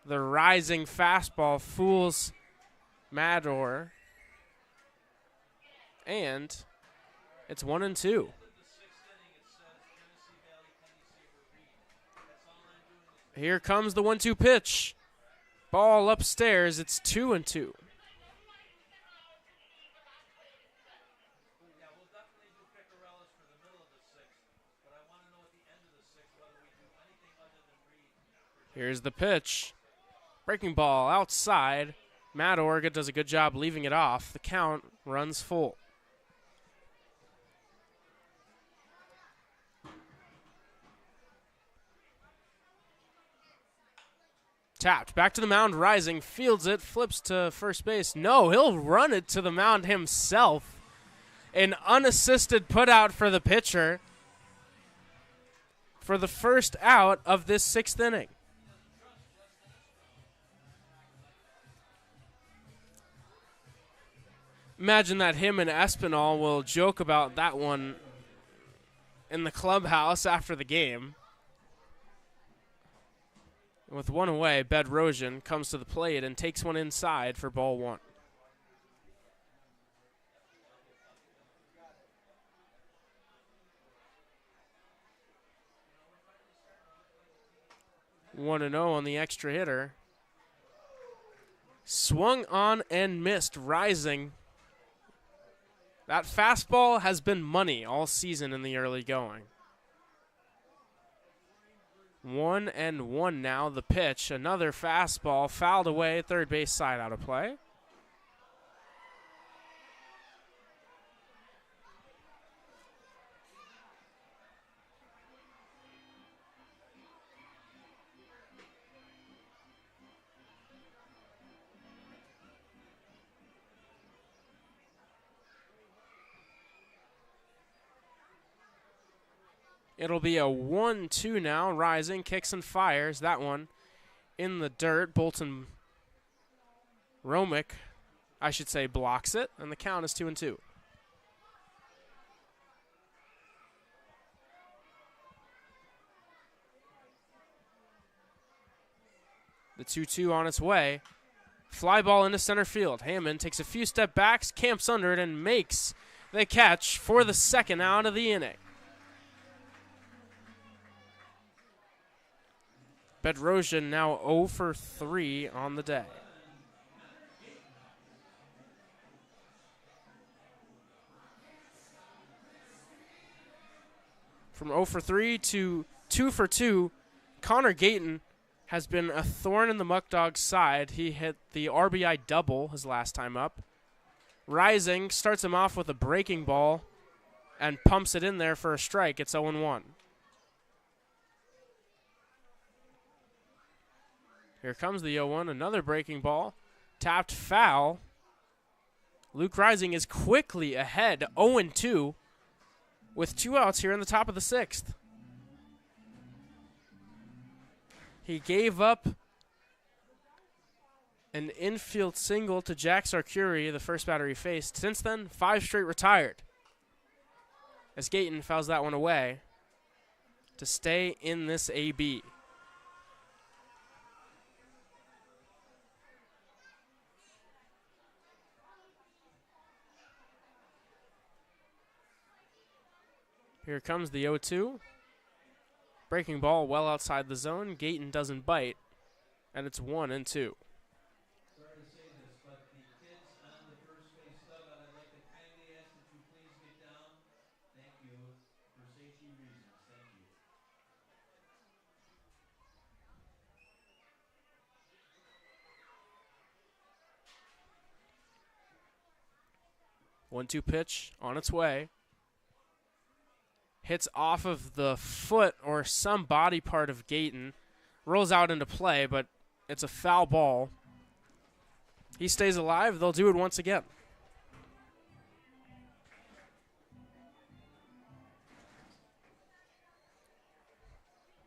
The Rising fastball fools Mador. And it's 1-2. Here comes the 1-2 pitch. Ball upstairs. It's 2-2. Here's the pitch. Breaking ball outside. Matt Orga does a good job leaving it off. The count runs full. Tapped. Back to the mound, Rising. Fields it. Flips to first base. No, he'll run it to the mound himself. An unassisted putout for the pitcher for the first out of this 6th inning. Imagine that him and Espinal will joke about that one in the clubhouse after the game. With one away, Bedrosian comes to the plate and takes one inside for ball 1. One and 0 on the extra hitter. Swung on and missed, Rising. That fastball has been money all season in the early going. 1-1 now, the pitch. Another fastball fouled away, third base side out of play. It'll be a 1-2 now. Rising, kicks and fires. That one in the dirt. Bolton Romick, I should say, blocks it, and the count is 2-2. The 2-2 on its way. Fly ball into center field. Hammond takes a few step backs, camps under it, and makes the catch for the second out of the inning. Bedrosian now 0 for 3 on the day. From 0 for 3 to 2 for 2, Connor Gayton has been a thorn in the Muckdogs' side. He hit the RBI double his last time up. Rising starts him off with a breaking ball and pumps it in there for a strike. It's 0-1. Here comes the 0-1, another breaking ball. Tapped foul. Luke Rising is quickly ahead, 0-2, with 2 outs here in the top of the 6th. He gave up an infield single to Jack Sarkuri, the first batter he faced. Since then, 5 straight retired, as Gayton fouls that one away to stay in this AB. Here comes the 0-2. Breaking ball well outside the zone. Gayton doesn't bite, and it's 1-2. Sorry to say this, but the kids on the first base dugout, I'd like to kindly ask that you please get down. Thank you. For safety reasons. Thank you. One-two pitch on its way. Hits off of the foot or some body part of Gayton. Rolls out into play, but it's a foul ball. He stays alive. They'll do it once again.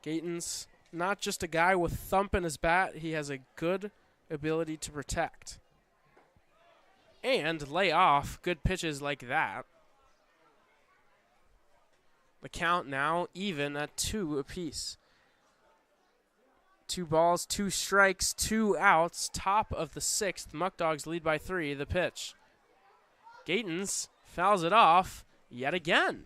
Gayton's not just a guy with thump in his bat. He has a good ability to protect and lay off good pitches like that. The count now even at 2 apiece. 2 balls, 2 strikes, 2 outs. Top of the 6th. Muckdogs lead by 3. The pitch. Gayton's fouls it off yet again.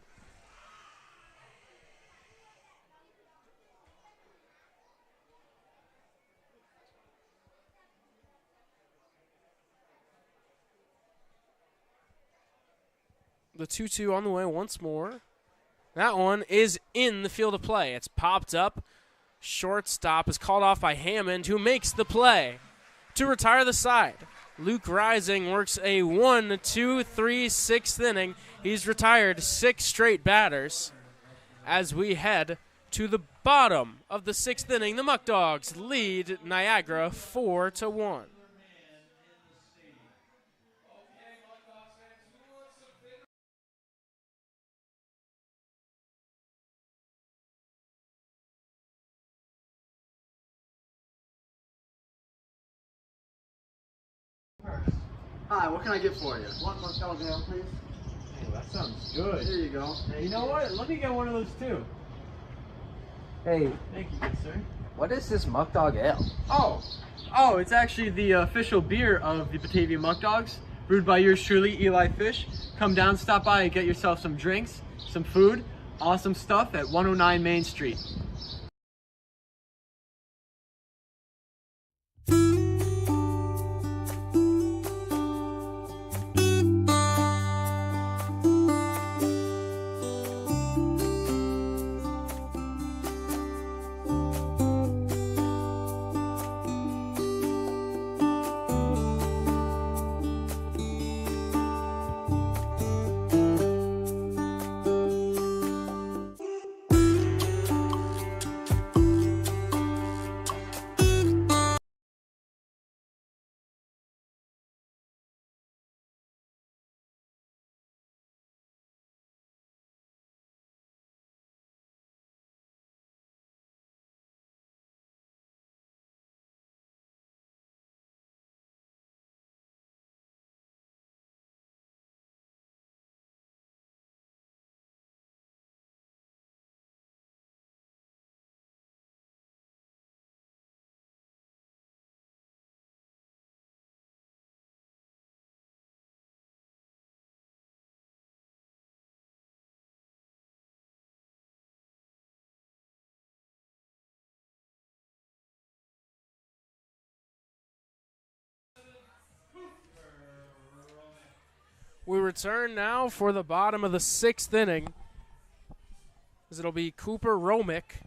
The 2-2 on the way once more. That one is in the field of play. It's popped up Shortstop is called off by Hammond, who makes the play to retire the side. Luke Rising works a 1, 2, 3, 6th inning. He's retired 6 straight batters. As we head to the bottom of the 6th inning, the Muckdogs lead Niagara 4-1. Hi, what can I get for you? One motel ale, please. Oh, that sounds good. Here you go. Hey, you know what? Let me get one of those too. Hey, Thank you, good sir. what is this Muckdog Ale? Oh, it's actually the official beer of the Batavia Muckdogs, brewed by yours truly, Eli Fish. Come down, stop by, and get yourself some drinks, some food, awesome stuff at 109 Main Street. We return now for the bottom of the 6th inning, as it'll be Cooper Romick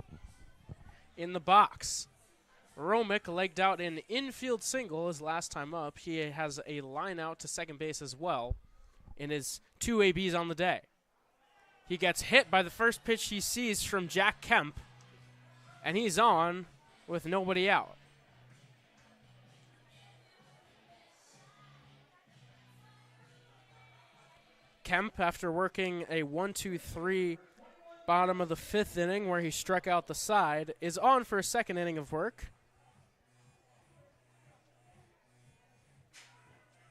in the box. Romick legged out an infield single his last time up. He has a line out to second base as well in his 2 ABs on the day. He gets hit by the first pitch he sees from Jack Kemp, and he's on with nobody out. Kemp, after working a 1-2-3 bottom of the 5th inning where he struck out the side, is on for a 2nd inning of work.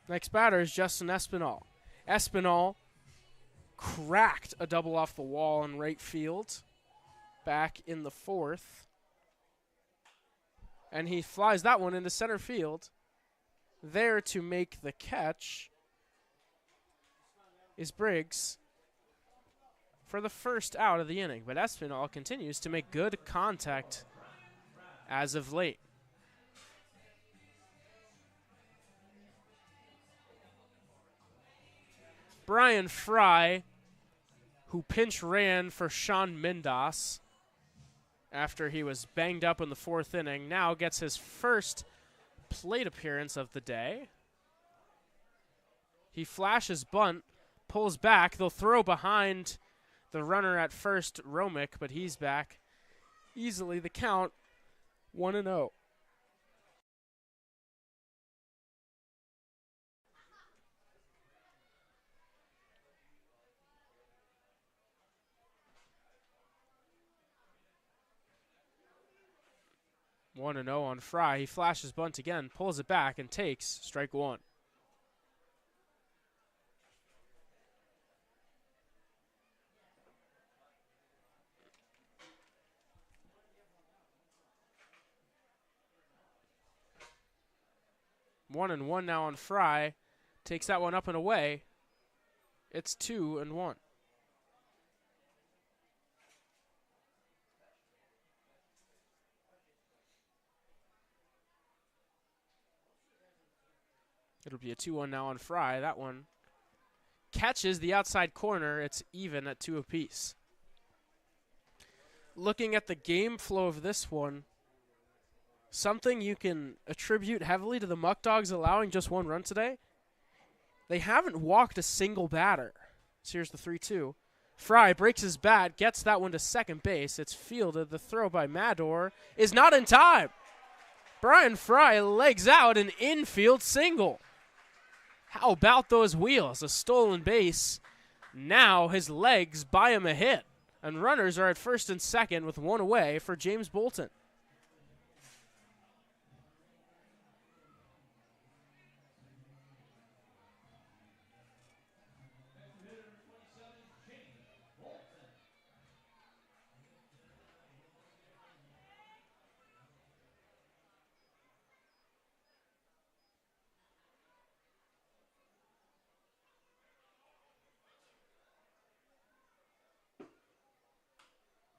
Next batter is Justin Espinal. Espinal cracked a double off the wall in right field back in the 4th. And he flies that one into center field. There to make the catch is Briggs for the first out of the inning. But Espinal continues to make good contact as of late. Brian Fry, who pinch ran for Sean Mindas after he was banged up in the 4th inning, now gets his first plate appearance of the day. He flashes bunt, pulls back. They'll throw behind the runner at first, Romick, but he's back. Easily the count, 1-0. One and 0 on Fry. He flashes bunt again, pulls it back, and takes strike one. One and one now on Fry. Takes that one up and away. It's 2-1. It'll be a 2-1 now on Fry. That one catches the outside corner. It's even at 2 apiece. looking at the game flow of this one, something you can attribute heavily to the Muckdogs allowing just 1 run today. They haven't walked a single batter. So here's the 3-2. Fry breaks his bat, gets that one to second base. It's fielded. The throw by Mador is not in time. Brian Fry legs out an infield single. How about those wheels? A stolen base. Now his legs buy him a hit. And runners are at first and second with 1 away for James Bolton.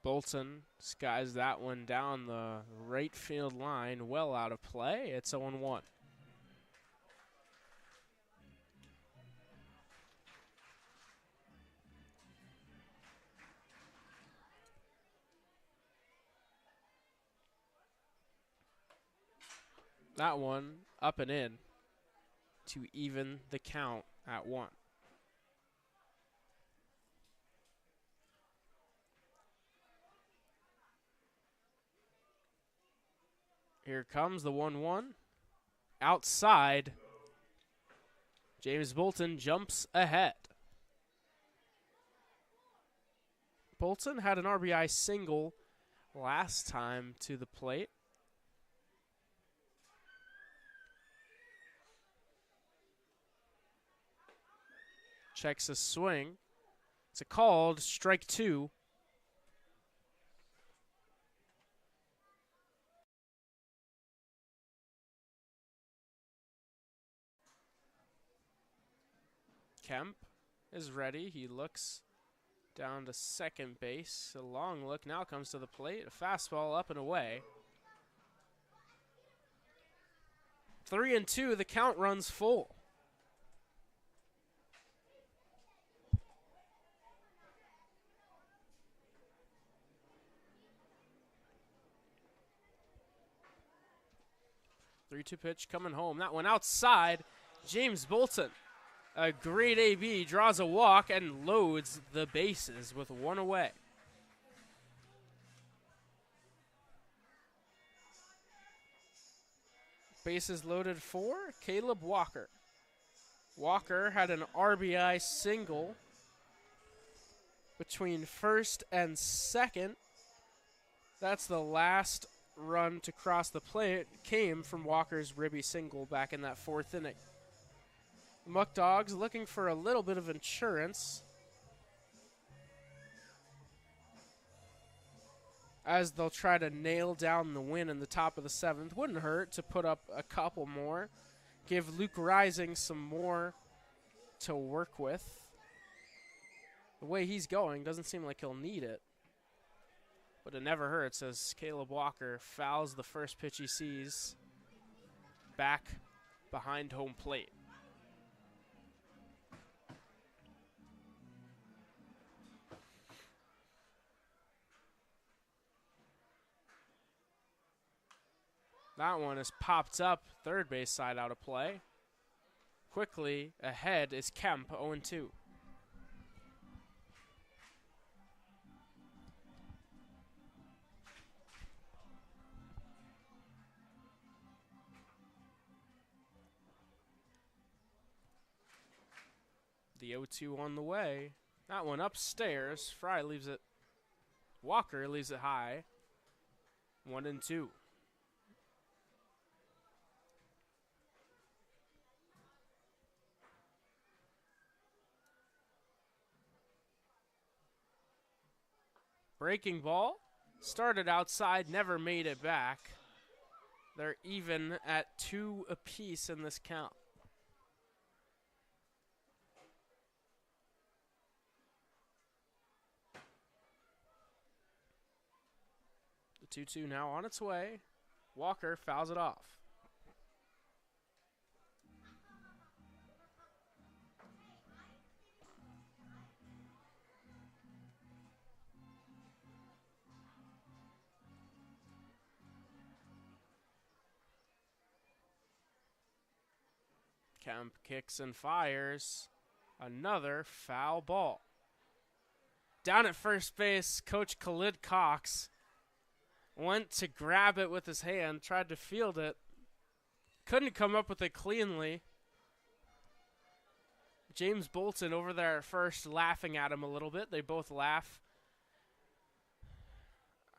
Bolton skies that one down the right field line, well out of play. It's 0-1. That one up and in to even the count at 1. Here comes the 1-1. Outside. James Bolton jumps ahead. Bolton had an RBI single last time to the plate. Checks a swing. It's a called strike 2. Kemp is ready. He looks down to second base. A long look now comes to the plate. A fastball up and away. 3-2. The count runs full. Three-two pitch coming home. That one outside. James Bolton, a great AB, draws a walk and loads the bases with 1 away. Bases loaded for Caleb Walker. Walker had an RBI single between first and second. That's the last run to cross the plate. Came from Walker's ribby single back in that 4th inning. The Muckdogs looking for a little bit of insurance as they'll try to nail down the win in the top of the 7th. Wouldn't hurt to put up a couple more. Give Luke Rising some more to work with. The way he's going doesn't seem like he'll need it. But it never hurts as Caleb Walker fouls the first pitch he sees back behind home plate. That one is popped up, third base side out of play. Quickly ahead is Kemp, 0-2. The 0-2 on the way. That one upstairs. Fry leaves it. Walker leaves it high. 1-2. Breaking ball. Started outside, never made it back. They're even at 2 apiece in this count. The 2-2 now on its way. Walker fouls it off. Kemp kicks and fires. Another foul ball. Down at first base, Coach Khalid Cox went to grab it with his hand, tried to field it. Couldn't come up with it cleanly. James Bolton over there at first laughing at him a little bit. They both laugh.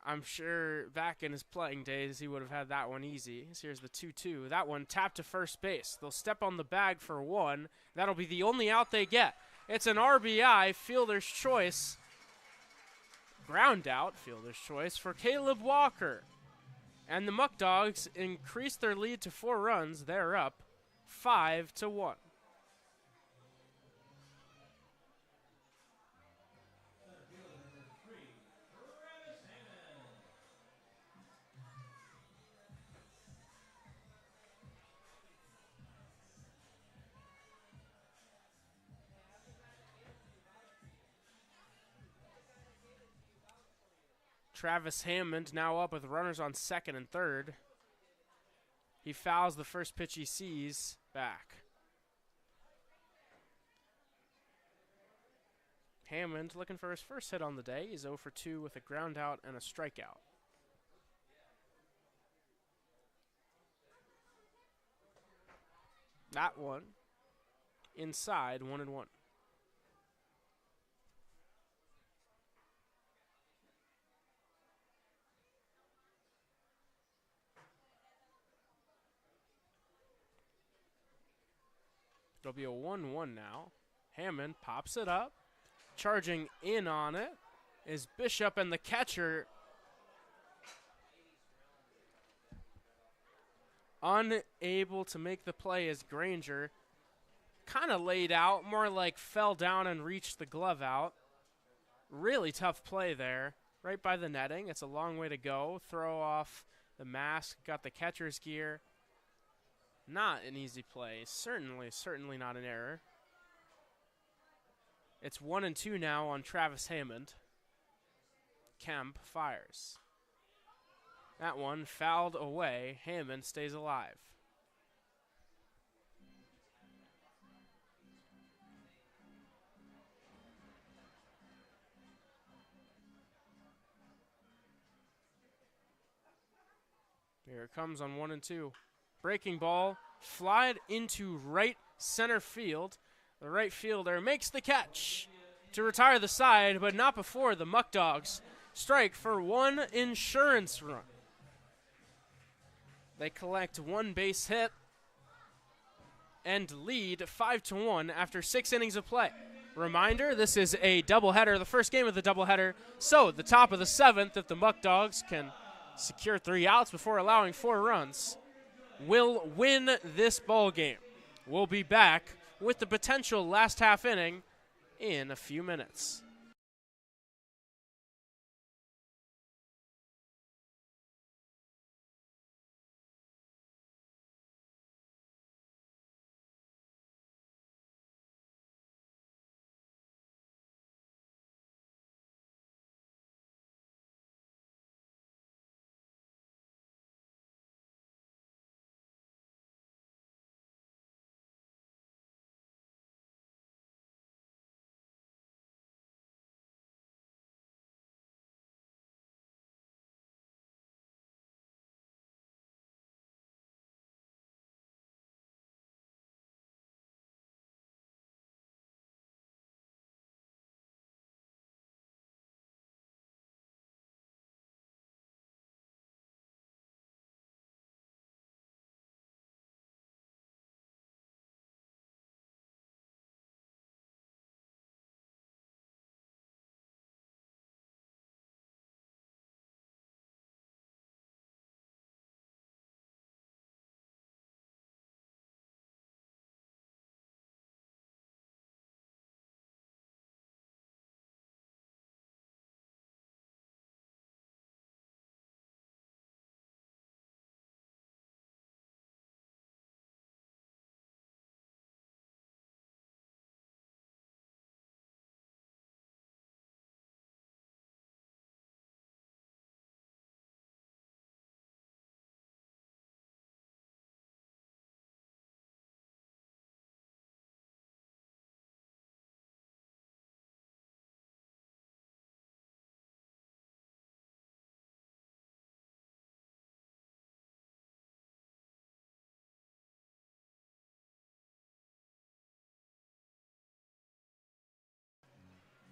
I'm sure back in his playing days he would have had that one easy. So here's the 2-2. That one tapped to first base. They'll step on the bag for one. That'll be the only out they get. It's an RBI, fielder's choice. Ground out, fielder's choice for Caleb Walker. And the Muckdogs increase their lead to 4 runs. They're up 5-1. Travis Hammond now up with runners on second and third. He fouls the first pitch he sees back. Hammond looking for his first hit on the day. He's 0 for 2 with a ground out and a strikeout. That one inside, 1-1. It'll be a 1-1 now. Hammond pops it up. Charging in on it is Bishop, and the catcher unable to make the play as Granger kind of laid out, more like fell down and reached the glove out. Really tough play there, right by the netting. It's a long way to go. Throw off the mask, got the catcher's gear. Not an easy play. Certainly not an error. It's 1-2 now on Travis Hammond. Kemp fires. That one fouled away. Hammond stays alive. Here it comes on 1-2. Breaking ball, flied into right center field. The right fielder makes the catch to retire the side, but not before the Muckdogs strike for one insurance run. They collect one base hit and lead 5-1 after 6 innings of play. Reminder, this is a doubleheader, the first game of the doubleheader. So the top of the 7th, if the Muckdogs can secure 3 outs before allowing 4 runs, will win this ball game. We'll be back with the potential last half inning in a few minutes.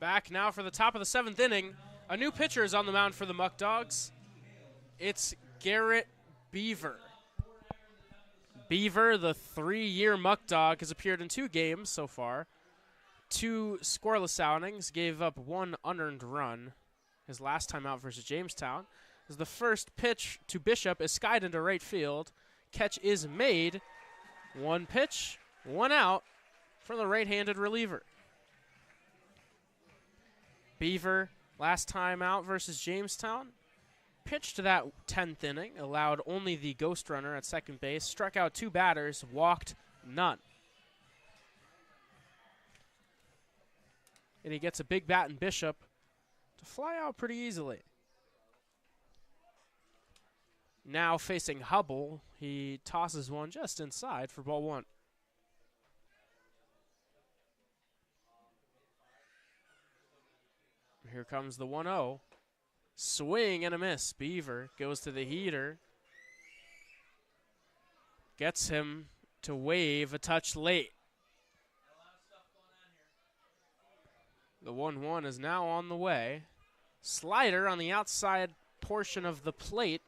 Back now for the top of the 7th inning. A new pitcher is on the mound for the Muckdogs. It's Garrett Beaver. Beaver, the 3-year Muckdog, has appeared in 2 games so far. 2 scoreless outings, gave up 1 unearned run. His last time out versus Jamestown. As the first pitch to Bishop is skied into right field. Catch is made. 1 pitch, 1 out from the right-handed reliever. Beaver, last time out versus Jamestown, pitched to that 10th inning, allowed only the ghost runner at second base, struck out 2 batters, walked none. And he gets a big bat in Bishop to fly out pretty easily. Now facing Hubble, he tosses one just inside for ball 1. Here comes the 1-0. Swing and a miss. Beaver goes to the heater. Gets him to wave a touch late. The 1-1 is now on the way. Slider on the outside portion of the plate.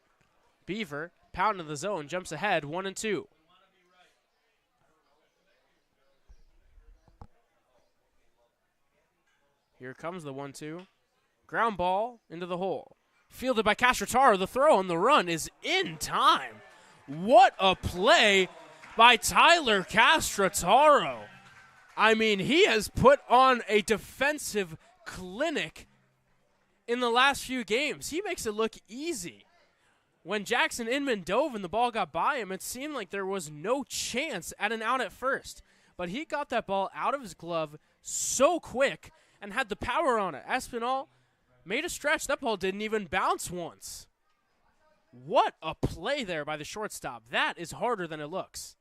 Beaver, pound in the zone, jumps ahead, 1-2. Here comes the 1-2. Ground ball into the hole. Fielded by Castrataro. The throw on the run is in time. What a play by Tyler Castrataro. I mean, he has put on a defensive clinic in the last few games. He makes it look easy. When Jackson Inman dove and the ball got by him, it seemed like there was no chance at an out at first. But he got that ball out of his glove so quick and had the power on it. Espinal made a stretch. That ball didn't even bounce once. What a play there by the shortstop. That is harder than it looks.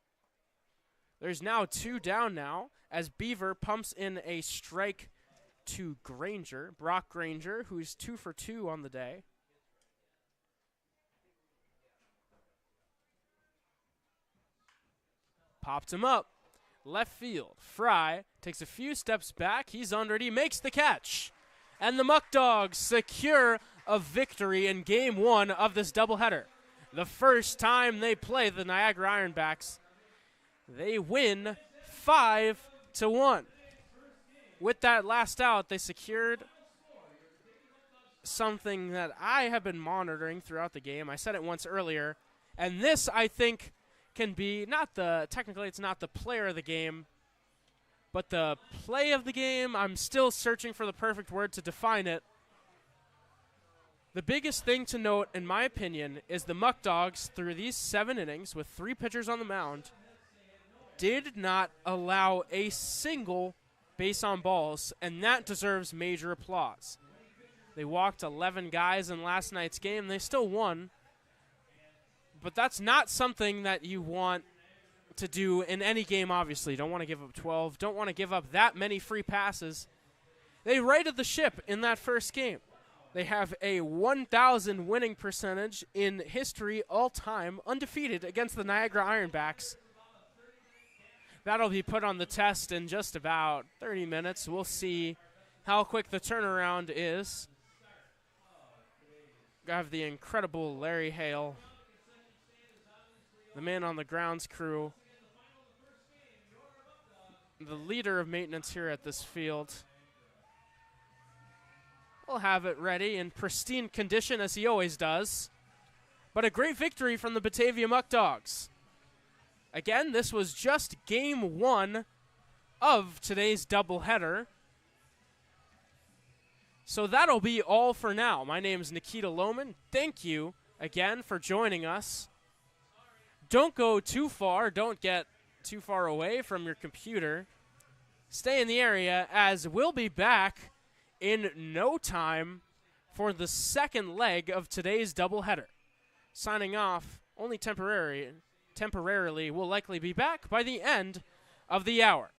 There's now 2 down now as Beaver pumps in a strike to Granger. Brock Granger, who's 2 for 2 on the day. Popped him up. Left field. Fry takes a few steps back. He's under it. He makes the catch. And the Muckdogs secure a victory in Game 1 of this doubleheader. The first time they play the Niagara Ironbacks, they win 5-1. With that last out, they secured something that I have been monitoring throughout the game. I said it once earlier. And this, I think, can be technically it's not the player of the game, but the play of the game. I'm still searching for the perfect word to define it. The biggest thing to note, in my opinion, is the Muckdogs, through these 7 innings with 3 pitchers on the mound, did not allow a single base on balls, and that deserves major applause. They walked 11 guys in last night's game. They still won. But that's not something that you want to do in any game, obviously. Don't want to give up 12. Don't want to give up that many free passes. They righted the ship in that first game. They have a 1,000 winning percentage in history all-time, undefeated against the Niagara Ironbacks. That'll be put on the test in just about 30 minutes. We'll see how quick the turnaround is. I have the incredible Larry Hale, the man on the grounds crew, the leader of maintenance here at this field. We'll have it ready in pristine condition as he always does. But a great victory from the Batavia Muckdogs. Again, this was just Game 1 of today's doubleheader. So that'll be all for now. My name is Nikita Lohman. Thank you again for joining us. Don't go too far. Don't get too far away from your computer. Stay in the area, as we'll be back in no time for the second leg of today's doubleheader. Signing off only temporarily. We'll likely be back by the end of the hour.